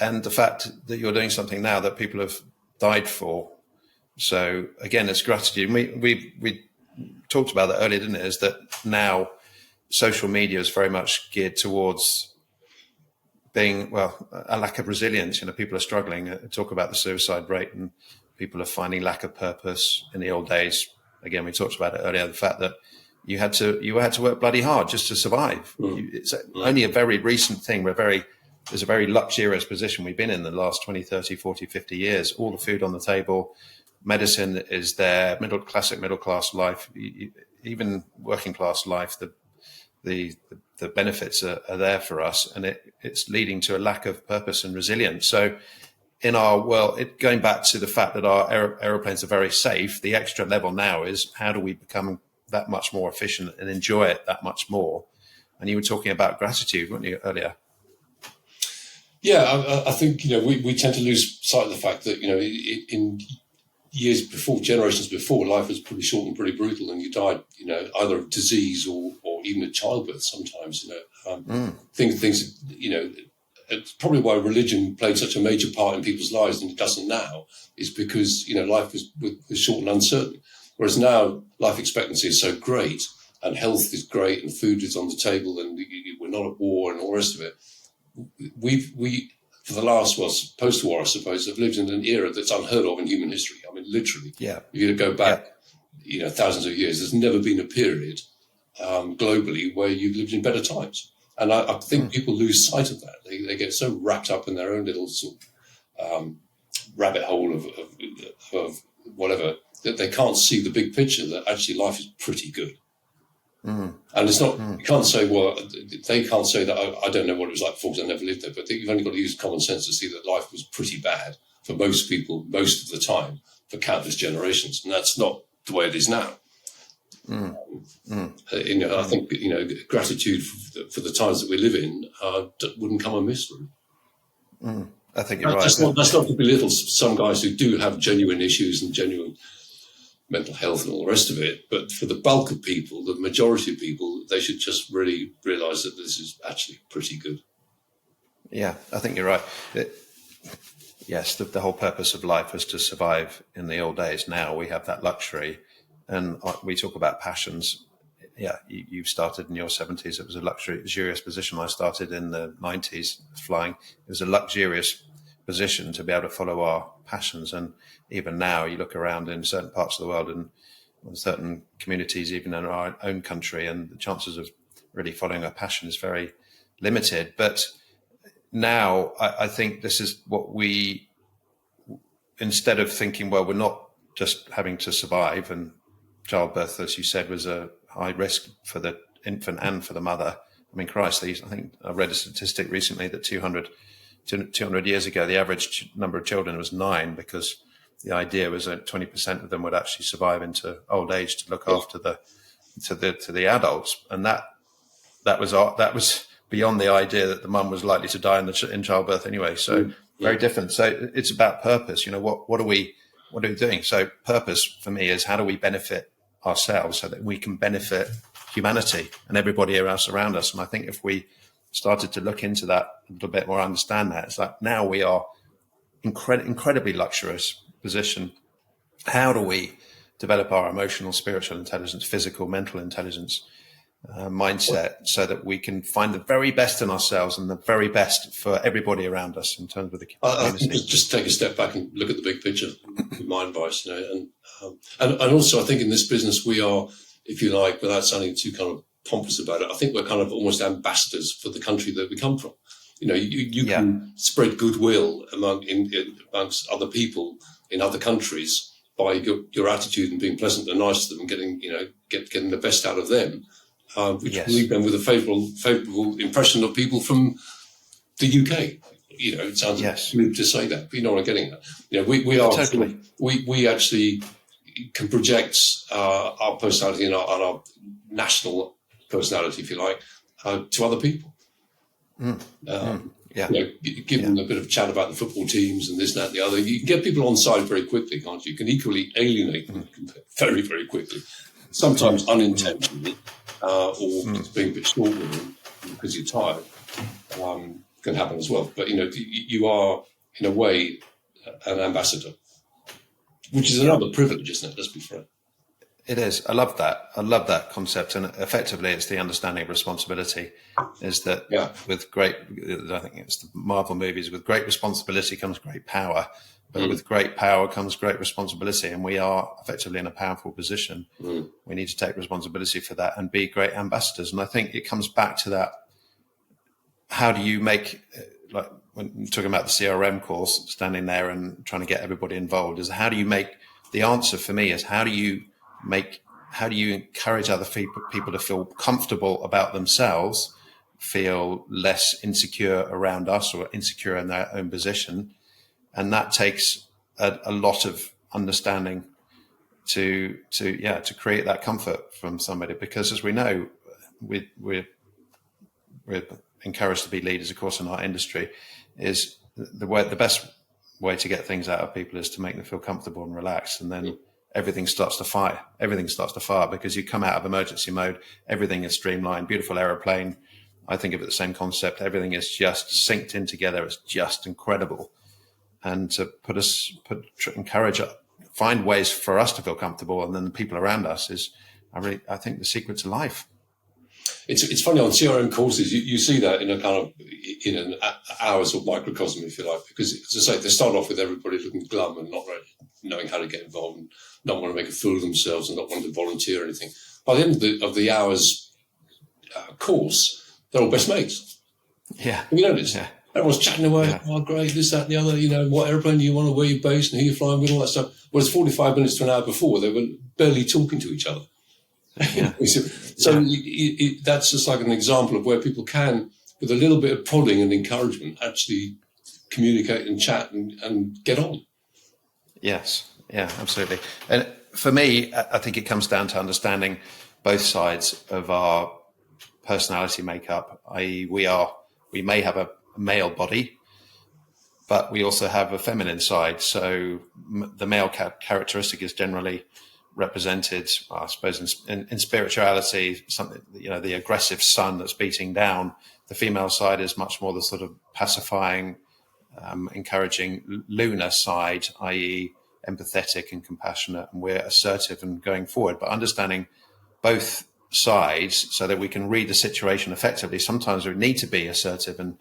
And the fact that you're doing something now that people have died for. So again, it's gratitude. We talked about that earlier, didn't it? Is that now social media is very much geared towards being, well, a lack of resilience. People are struggling. Talk about the suicide rate, and people are finding lack of purpose. In the old days, again, we talked about it earlier, the fact that you had to work bloody hard just to survive. It's only a very recent thing. There's a very luxurious position we've been in the last 20, 30, 40, 50 years. All the food on the table, medicine is there, middle class life, even working class life, the benefits are there for us, and it's leading to a lack of purpose and resilience. So in our world, going back to the fact that our aeroplanes are very safe, the extra level now is how do we become that much more efficient and enjoy it that much more? And you were talking about gratitude, weren't you, earlier? Yeah, I think, we tend to lose sight of the fact that, in years before, generations before, life was pretty short and pretty brutal, and you died, either of disease or even of childbirth sometimes, things, it's probably why religion played such a major part in people's lives and it doesn't now, is because, life was short and uncertain. Whereas now life expectancy is so great and health is great and food is on the table and we're not at war and all the rest of it. We for the last, post-war, I suppose, have lived in an era that's unheard of in human history. I mean, literally. Yeah. If you go back, thousands of years, there's never been a period globally where you've lived in better times. And I think people lose sight of that. They get so wrapped up in their own little sort of rabbit hole of whatever, that they can't see the big picture, that actually life is pretty good. And it's not, you can't say, they can't say that I don't know what it was like before because I never lived there, but you've only got to use common sense to see that life was pretty bad for most people, most of the time, for countless generations. And that's not the way it is now. I think, gratitude for the times that we live in wouldn't come amiss. I think you're right. That's not to belittle some guys who do have genuine issues and genuine mental health and all the rest of it, but for the bulk of people, the majority of people, they should just really realise that this is actually pretty good. Yeah, I think you're right. Yes, the whole purpose of life was to survive in the old days. Now we have that luxury, and we talk about passions. Yeah, you started in your 70s. It was a luxurious position. I started in the 90s flying. It was a luxurious position to be able to follow our passions. And even now you look around in certain parts of the world and in certain communities, even in our own country, and the chances of really following a passion is very limited. But now I think this is what we, instead of thinking, well, we're not just having to survive, and childbirth, as you said, was a high risk for the infant and for the mother. I mean, Christ, I think I read a statistic recently that 200 years ago, the average number of children was 9, because the idea was that 20% of them would actually survive into old age to look after the adults, and that was beyond the idea that the mum was likely to die in childbirth anyway. So very different. So it's about purpose. What are we doing? So purpose for me is, how do we benefit ourselves so that we can benefit humanity and everybody else around us? And I think if we started to look into that a little bit more, understand that, it's like now we are incredibly luxurious position. How do we develop our emotional, spiritual intelligence, physical, mental intelligence, mindset, so that we can find the very best in ourselves and the very best for everybody around us in terms of the community? Just take a step back and look at the big picture, my advice, and also I think in this business we are, if you like, without sounding too kind of pompous about it, I think we're kind of almost ambassadors for the country that we come from. You can spread goodwill amongst other people in other countries by your attitude and being pleasant and nice to them and getting the best out of them, which will leave them with a favourable impression of people from the UK. It sounds rude to say that, but you know what I'm getting at. We are totally. We actually can project our personality and our national personality, if you like, to other people. Give them a bit of chat about the football teams and this, that, and the other. You can get people on side very quickly, can't you? You can equally alienate them very, very quickly. sometimes unintentionally, or just being a bit short with them because you're tired, can happen as well. But, you are, in a way, an ambassador, which is another privilege, isn't it? Let's be frank. It is. I love that concept. And effectively, it's the understanding of responsibility is that with great, I think it's the Marvel movies, with great responsibility comes great power. But with great power comes great responsibility. And we are effectively in a powerful position. We need to take responsibility for that and be great ambassadors. And I think it comes back to that. How do you make, like when you're talking about the CRM course, standing there and trying to get everybody involved, is how do you make, the answer for me is how do you encourage other people to feel comfortable about themselves, feel less insecure around us or insecure in their own position. And that takes a lot of understanding to create that comfort from somebody, because as we know, we're encouraged to be leaders, of course, in our industry. Is the best way to get things out of people is to make them feel comfortable and relaxed, and then everything starts to fire. Everything starts to fire because you come out of emergency mode. Everything is streamlined. Beautiful aeroplane. I think of it the same concept. Everything is just synced in together. It's just incredible. And to encourage, find ways for us to feel comfortable, and then the people around us is, I think, the secret to life. It's funny on CRM courses, you see that in an hours of microcosm, if you like, because as I say, they start off with everybody looking glum and not really knowing how to get involved and not want to make a fool of themselves and not want to volunteer or anything. By the end of the hours course, they're all best mates. Yeah. Have you noticed? Yeah. Everyone's chatting away. Yeah. Oh, great, this, that, and the other. What airplane do you want, or where you're based, and who you're flying with, all that stuff. Whereas 45 minutes to an hour before, they were barely talking to each other. Yeah. That's just like an example of where people can, with a little bit of prodding and encouragement, actually communicate and chat and get on. Yes. Yeah, absolutely. And for me, I think it comes down to understanding both sides of our personality makeup, i.e. we may have a male body, but we also have a feminine side. So the male characteristic is generally represented, I suppose, in spirituality, something, the aggressive sun that's beating down. The female side is much more the sort of pacifying, encouraging lunar side, i.e. empathetic and compassionate, and we're assertive and going forward. But understanding both sides so that we can read the situation effectively. Sometimes we need to be assertive and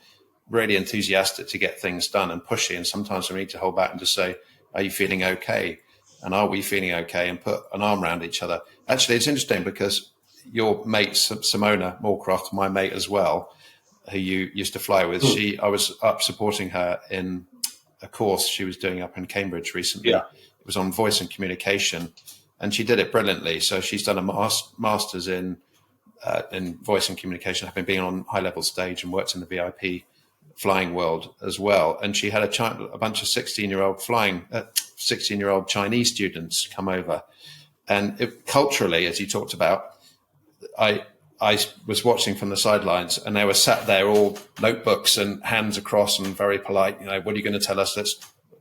really enthusiastic to get things done and pushy, and sometimes we need to hold back and just say, are you feeling okay? And are we feeling okay? And put an arm around each other. Actually, it's interesting because your mate, Simona Moorcroft, my mate as well, who you used to fly with, I was up supporting her in a course she was doing up in Cambridge recently. Yeah. It was on voice and communication, and she did it brilliantly. So she's done a master's in voice and communication, having been on high level stage and worked in the VIP flying world as well. And she had a bunch of 16-year-old Chinese students come over, and culturally, as you talked about, I was watching from the sidelines, and they were sat there all notebooks and hands across and very polite. What are you going to tell us?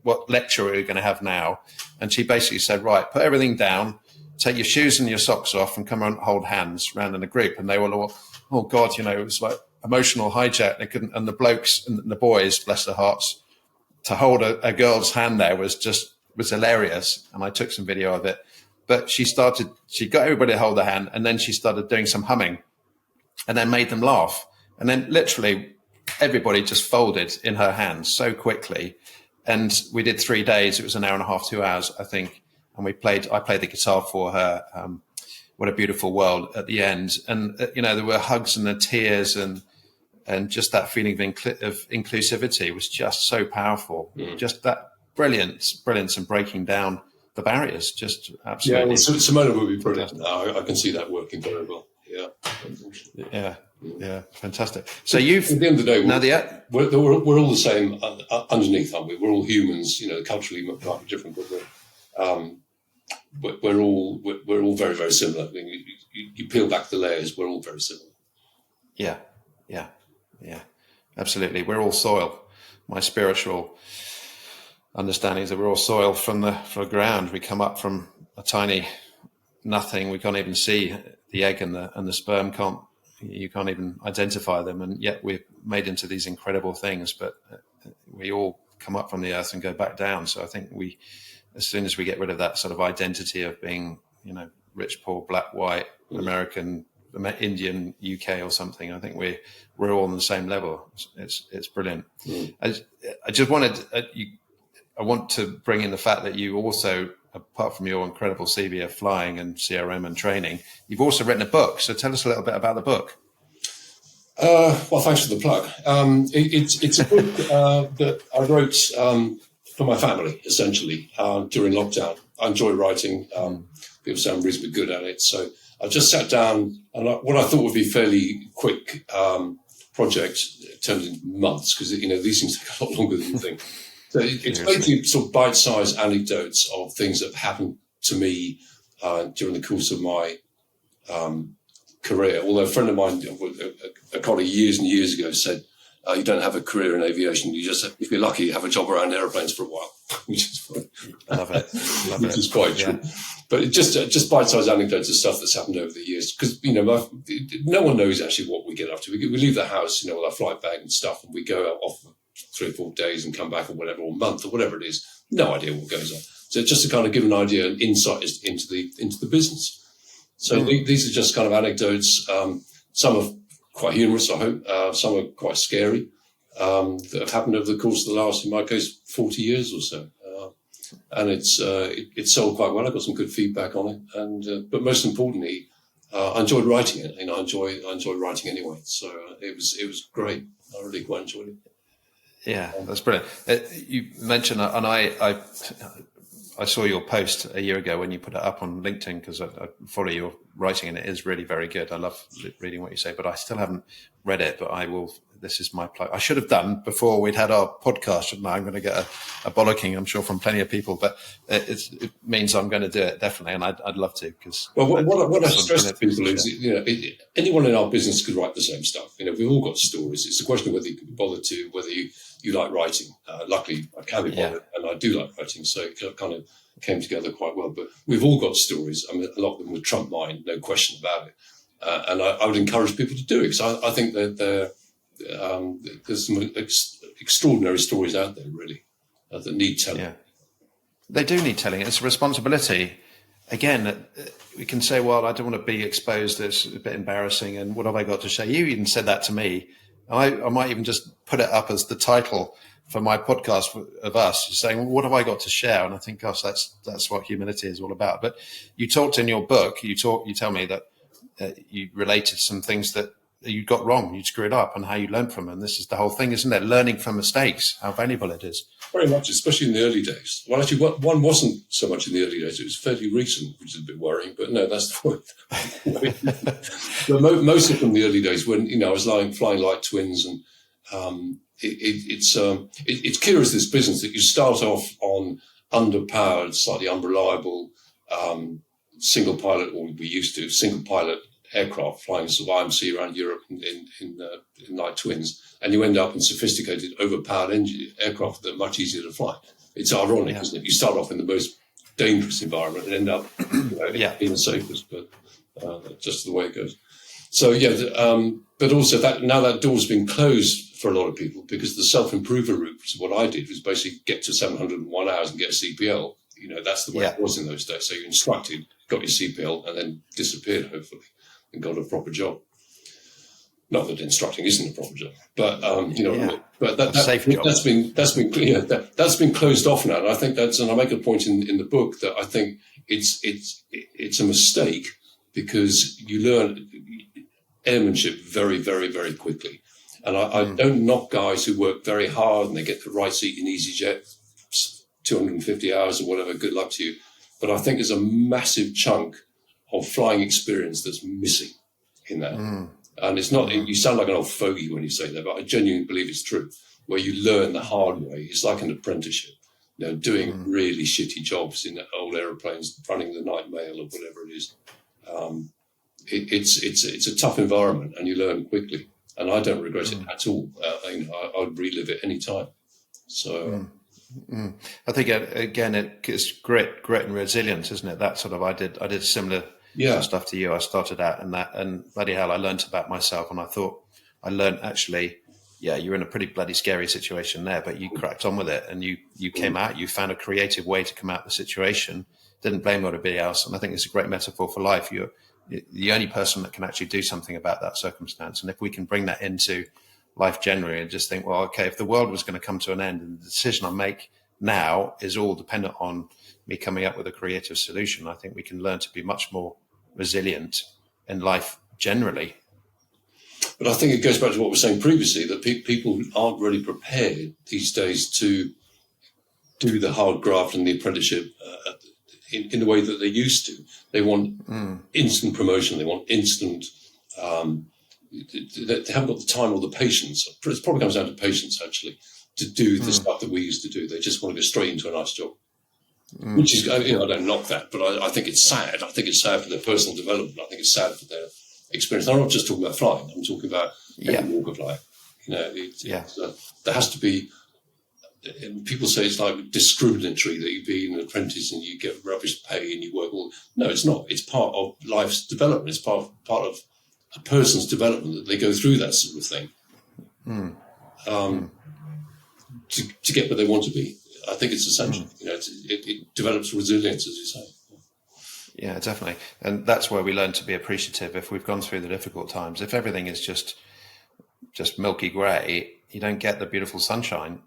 What lecture are we going to have now? And she basically said, right, put everything down, take your shoes and your socks off, and come and hold hands around in a group. And they were all, oh God, it was like emotional hijack. They couldn't, and the blokes and the boys, bless their hearts, to hold a girl's hand there was hilarious. And I took some video of it. But she got everybody to hold their hand, and then she started doing some humming, and then made them laugh. And then literally everybody just folded in her hands so quickly. And we did 3 days. It was an hour and a half, 2 hours, I think. And I played the guitar for her. What a Beautiful World at the end. And, there were hugs and the tears and just that feeling of inclusivity was just so powerful. Mm. Just that brilliance and breaking down the barriers, just absolutely. Yeah, well, Simona would be brilliant. I can see that working very well. Yeah, fantastic. So at the end of the day, we're all the same underneath, aren't we? We're all humans, culturally might be different, but we're all very, very similar. I mean, you peel back the layers, we're all very similar. Yeah, absolutely. We're all soil. My spiritual understanding is that we're all soil from the ground. We come up from a tiny nothing. We can't even see the egg and the sperm. You can't even identify them, and yet we're made into these incredible things. But we all come up from the earth and go back down. So I think as soon as we get rid of that sort of identity of being, rich, poor, black, white, American, Indian, UK, or something, I think we're all on the same level. It's brilliant. I just wanted I want to bring in the fact that you also, apart from your incredible CV of flying and CRM and training, you've also written a book. So tell us a little bit about the book. Well, thanks for the plug. It's a book that I wrote for my family, essentially, during lockdown. I enjoy writing. People say I'm reasonably good at it. So I just sat down, and what I thought would be a fairly quick project turned into months, because these things take a lot longer than you think. So it's basically sort of bite-sized anecdotes of things that have happened to me during the course of my career. Although a friend of mine, a colleague years and years ago, said, you don't have a career in aviation. You just, if you're lucky, you have a job around airplanes for a while, which is funny. Love it. Which is quite true. But it's just bite-sized anecdotes of stuff that's happened over the years. Because, no one knows actually what we get up to. We leave the house, with our flight bag and stuff, and we go off for 3 or 4 days and come back or whatever, or a month or whatever it is. No idea what goes on. So just to kind of give an idea and insight into the business. So these are just kind of anecdotes. Some are quite humorous, I hope. Some are quite scary, that have happened over the course of the last, in my case, 40 years or so. And it's sold quite well. I got some good feedback on it. And but most importantly, I enjoyed writing it. I enjoy writing anyway. So it was great. I really quite enjoyed it. Yeah, that's brilliant. You mentioned, and I saw your post a year ago when you put it up on LinkedIn, because I follow your writing, and it is really very good. I love reading what you say, but I still haven't read it. But I will. This is my plug. I should have done before we'd had our podcast, shouldn't I? I'm going to get a bollocking, I'm sure, from plenty of people, but it means I'm going to do it definitely, and I'd love to. Because what I stress to people is, anyone in our business could write the same stuff. We've all got stories. It's a question of whether you can be bothered to, whether you like writing. Luckily, I can be bothered, and I do like writing, so it kind of came together quite well. But we've all got stories. I mean, a lot of them would trump mine, no question about it. And I would encourage people to do it, because I think that there's some extraordinary stories out there, really, that need telling. Yeah, they do need telling. It's a responsibility. Again, we can say, well, I don't want to be exposed. It's a bit embarrassing. And what have I got to say? You even said that to me. I might even just put it up as the title for my podcast of us, saying, well, what have I got to share? And I think, gosh, that's what humility is all about. But you talked in your book, you tell me that you related some things that you got wrong, you screwed up, and how you learned from them. This is the whole thing, isn't it? Learning from mistakes, how valuable it is. Very much, especially in the early days. Well, actually, one wasn't so much in the early days. It was fairly recent, which is a bit worrying, but no, that's the point. But most of them in the early days, when, I was flying light twins, and it's curious, this business, that you start off on underpowered, slightly unreliable, single pilot, or we used to, single pilot aircraft flying sort of IMC around Europe in light twins, and you end up in sophisticated, overpowered aircraft that are much easier to fly. It's ironic, isn't it? You start off in the most dangerous environment and end up in the safest, but just the way it goes. So, but also now that door's been closed for a lot of people, because the self-improver route, which is what I did, was basically get to 701 hours and get a CPL. That's the way it was in those days. So you instructed, got your CPL, and then disappeared, hopefully, and got a proper job. Not that instructing isn't a proper job, but but that's been closed off now. And I think and I make a point in the book that I think it's a mistake, because you learn airmanship very, very, very quickly. And I don't knock guys who work very hard and they get the right seat in EasyJet, 250 hours or whatever. Good luck to you. But I think there's a massive chunk of flying experience that's missing in that. And it's not, you sound like an old fogey when you say that, but I genuinely believe it's true, where you learn the hard way. It's like an apprenticeship, doing really shitty jobs in old aeroplanes, running the night mail or whatever it is. It's a tough environment, and you learn quickly. And I don't regret it at all. I would relive it any time. So I think again, it's grit and resilience, isn't it? That sort of I did similar stuff to you. I started out in that, and bloody hell, I learned about myself, and I learned actually, you're in a pretty bloody scary situation there, but you cracked on with it, and you came out. You found a creative way to come out of the situation. Didn't blame everybody else, and I think it's a great metaphor for life. You're the only person that can actually do something about that circumstance, and if we can bring that into life generally and just think, well, okay, if the world was going to come to an end and the decision I make now is all dependent on me coming up with a creative solution, I think we can learn to be much more resilient in life generally. But I think it goes back to what we were saying previously, that people aren't really prepared these days to do the hard graft and the apprenticeship in the way that they used to. They want instant promotion. They want instant... they haven't got the time or the patience. It probably comes down to patience, actually, to do the stuff that we used to do. They just want to go straight into a nice job, which is, I don't knock that, but I think it's sad. I think it's sad for their personal development. I think it's sad for their experience. I'm not just talking about flying. I'm talking about every walk of life. There has to be, people say it's like discriminatory that you be an apprentice and you get rubbish pay and you work all. No, it's not. It's part of life's development. It's part of a person's development that they go through that sort of thing to get where they want to be. I think it's essential. It develops resilience, as you say. Yeah, definitely. And that's where we learn to be appreciative. If we've gone through the difficult times, if everything is just milky grey, you don't get the beautiful sunshine.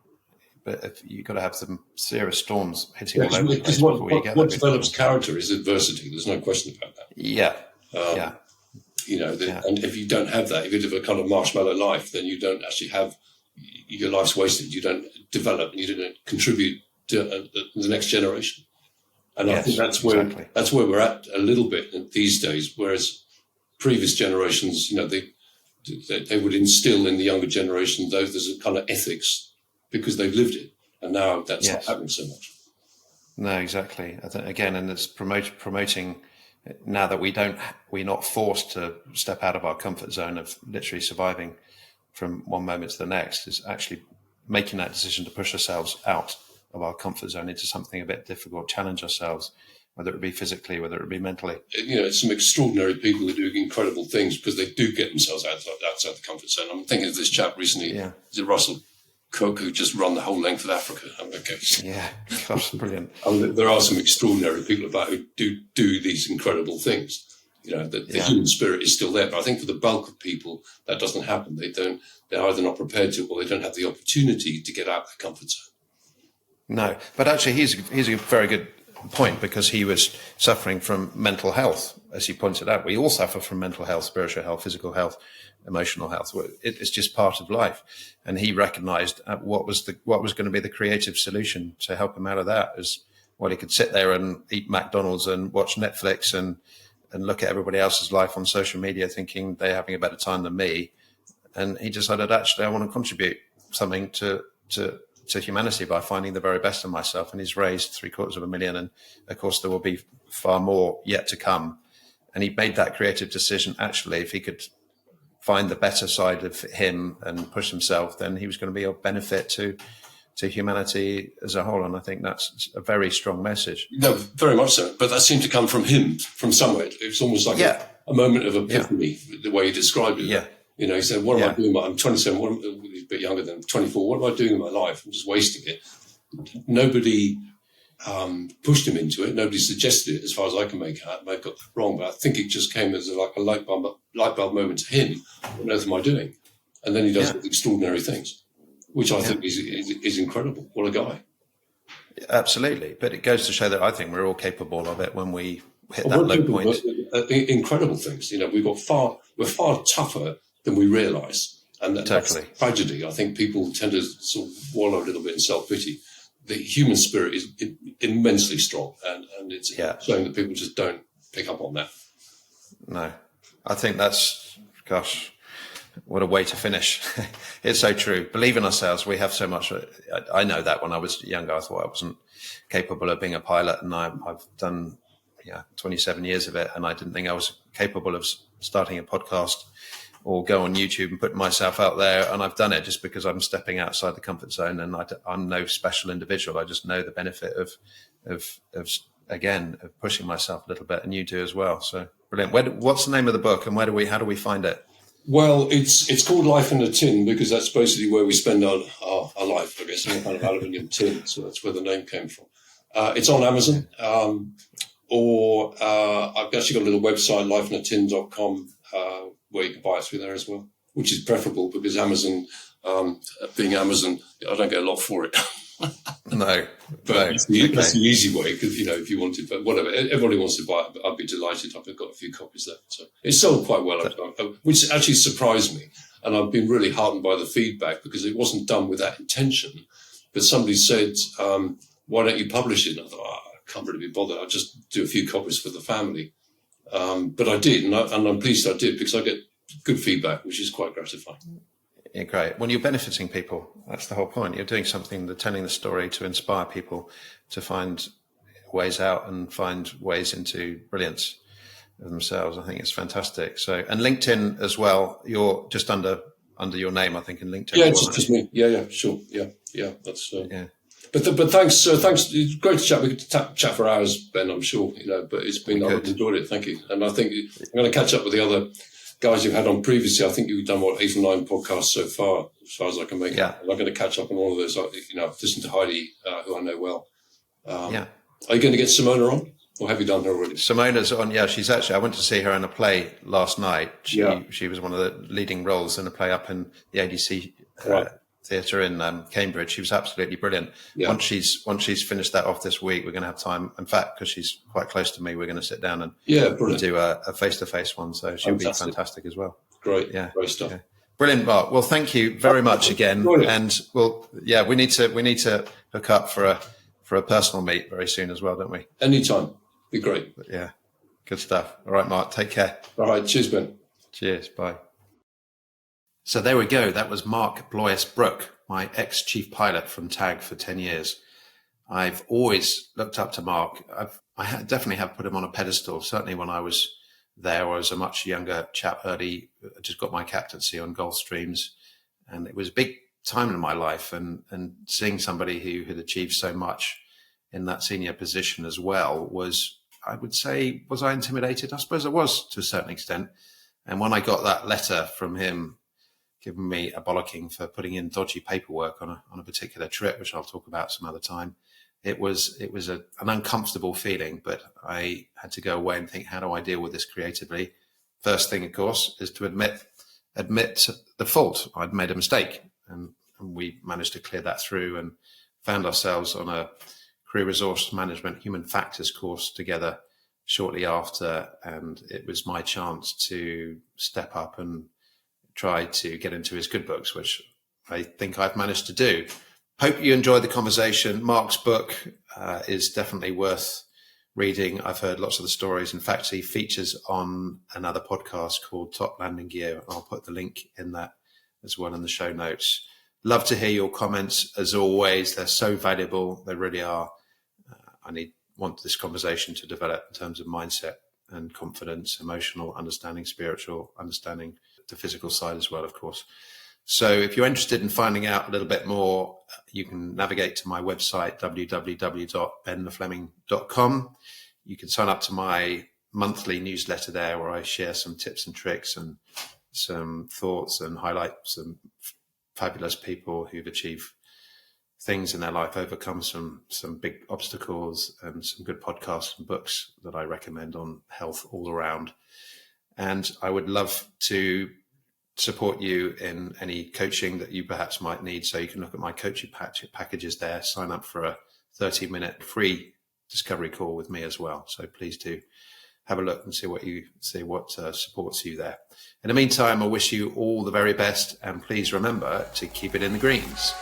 But if you've got to have some serious storms hitting all over the place before you get what develops character is adversity. There's no question about that. And if you don't have that, if you live a kind of marshmallow life, then you don't actually have, your life's wasted. You don't develop and you don't contribute to the next generation. And I think that's where we're at a little bit these days, whereas previous generations, they would instill in the younger generation there's a kind of ethics because they've lived it. And now that's not happening so much. No, exactly. I think, again, and it's promoting now that we're not forced to step out of our comfort zone of literally surviving from one moment to the next, is actually making that decision to push ourselves out of our comfort zone into something a bit difficult, challenge ourselves, whether it be physically, whether it be mentally. Some extraordinary people who do incredible things because they do get themselves outside the comfort zone. I'm thinking of this chap recently, is it Russell Cook, who just run the whole length of Africa. Yeah, gosh, brilliant. There are some extraordinary people about who do these incredible things. The human spirit is still there, but I think for the bulk of people that doesn't happen. They're either not prepared to, or they don't have the opportunity to get out of their comfort zone. No, but actually he's a very good point, because he was suffering from mental health, as you pointed out. We all suffer from mental health, spiritual health, physical health, emotional health. It's just part of life. And he recognized what was going to be the creative solution to help him out of that. As well, he could sit there and eat McDonald's and watch Netflix and look at everybody else's life on social media thinking they're having a better time than me. And he decided, actually, I want to contribute something to humanity by finding the very best in myself. And he's raised $750,000. And of course, there will be far more yet to come. And he made that creative decision. Actually, if he could find the better side of him and push himself, then he was going to be of benefit to humanity as a whole. And I think that's a very strong message. No, very much so. But that seemed to come from him, from somewhere. It's almost like a moment of epiphany, the way he described it. Yeah. He said, what am I doing? I'm 27, he's a bit younger than 24. What am I doing in my life? I'm just wasting it. Nobody pushed him into it. Nobody suggested it, as far as I can make out. I may have got that wrong, but I think it just came as like a light bulb moment to him. What on earth am I doing? And then he does extraordinary things, which I think is incredible. What a guy. Absolutely. But it goes to show that I think we're all capable of it when we hit that low point. Incredible things. We're far tougher than we realise. And that's tragedy. I think people tend to sort of wallow a little bit in self-pity. The human spirit is immensely strong, and it's showing that people just don't pick up on that. No, I think that's, gosh, what a way to finish. It's so true. Believe in ourselves. We have so much. I know that when I was younger, I thought I wasn't capable of being a pilot, and I've done 27 years of it, and I didn't think I was capable of starting a podcast or go on YouTube and put myself out there. And I've done it just because I'm stepping outside the comfort zone, and I'm no special individual. I just know the benefit of pushing myself a little bit, and you do as well. So brilliant. What's the name of the book, and how do we find it? Well, it's called Life in a Tin because that's basically where we spend our life, I guess, in a kind of aluminium tin. So that's where the name came from. It's on Amazon, or I've actually got a little website, lifeinatin.com, where you can buy it through there as well, which is preferable because Amazon, being Amazon, I don't get a lot for it. No, but that's the easy way, because, if you wanted, but whatever, everybody wants to buy it, I'd be delighted. I've got a few copies there. So it's sold quite well, which actually surprised me. And I've been really heartened by the feedback because it wasn't done with that intention. But somebody said, why don't you publish it? And I thought, I can't really be bothered. I'll just do a few copies for the family. But I did, and I'm pleased I did, because I get good feedback, which is quite gratifying. Yeah, great. When you're benefiting people, that's the whole point. You're doing something, telling the story to inspire people to find ways out and find ways into brilliance of themselves. I think it's fantastic. So, and LinkedIn as well. You're just under your name, I think, in LinkedIn. Yeah, it's just me. Yeah, sure. Yeah. That's yeah. But thanks. It's great to chat. We could chat for hours, Ben, I'm sure. But it's been. I've enjoyed it. Thank you. And I think I'm going to catch up with the other guys you've had on previously. I think you've done 8 or 9 podcasts so far, as far as I can make it. And I'm going to catch up on all of those. I've listened to Heidi, who I know well. Are you going to get Simona on, or have you done her already? Simona's on. Yeah, she's actually. I went to see her in a play last night. She was one of the leading roles in a play up in the ADC Theatre in Cambridge. She was absolutely brilliant. Yeah. Once she's finished that off this week, we're going to have time. In fact, because she's quite close to me, we're going to sit down and do a face-to-face one. So she'll be fantastic as well. Great stuff. Yeah. Brilliant, Mark. Well, thank you very much again. And we need to hook up for a personal meet very soon as well, don't we? Anytime. Be great. But yeah, good stuff. All right, Mark. Take care. All right. Cheers, Ben. Cheers. Bye. So there we go. That was Mark Blois-Brooke, my ex-chief pilot from Tag for 10 years. I've always looked up to Mark. I definitely have put him on a pedestal. Certainly when I was there, I was a much younger chap, I just got my captaincy on Gulfstreams. And it was a big time in my life. And seeing somebody who had achieved so much in that senior position as well was I intimidated? I suppose I was to a certain extent. And when I got that letter from him, giving me a bollocking for putting in dodgy paperwork on a particular trip, which I'll talk about some other time. It was an uncomfortable feeling, but I had to go away and think, how do I deal with this creatively? First thing, of course, is to admit the fault. I'd made a mistake, and we managed to clear that through and found ourselves on a career resource management human factors course together shortly after, and it was my chance to step up and try to get into his good books, which I think I've managed to do. Hope you enjoyed the conversation. Mark's book is definitely worth reading. I've heard lots of the stories. In fact, he features on another podcast called Top Landing Gear. I'll put the link in that as well in the show notes. Love to hear your comments. As always, they're so valuable. They really are. I want this conversation to develop in terms of mindset and confidence, emotional understanding, spiritual understanding, the physical side as well, of course. So if you're interested in finding out a little bit more, you can navigate to my website, www.benthefleming.com. You can sign up to my monthly newsletter there, where I share some tips and tricks and some thoughts and highlight some fabulous people who've achieved things in their life, overcome some big obstacles, and some good podcasts and books that I recommend on health all around. And I would love to support you in any coaching that you perhaps might need. So you can look at my coaching packages there, sign up for a 30-minute free discovery call with me as well. So please do have a look and see what supports you there. In the meantime, I wish you all the very best, and please remember to keep it in the greens.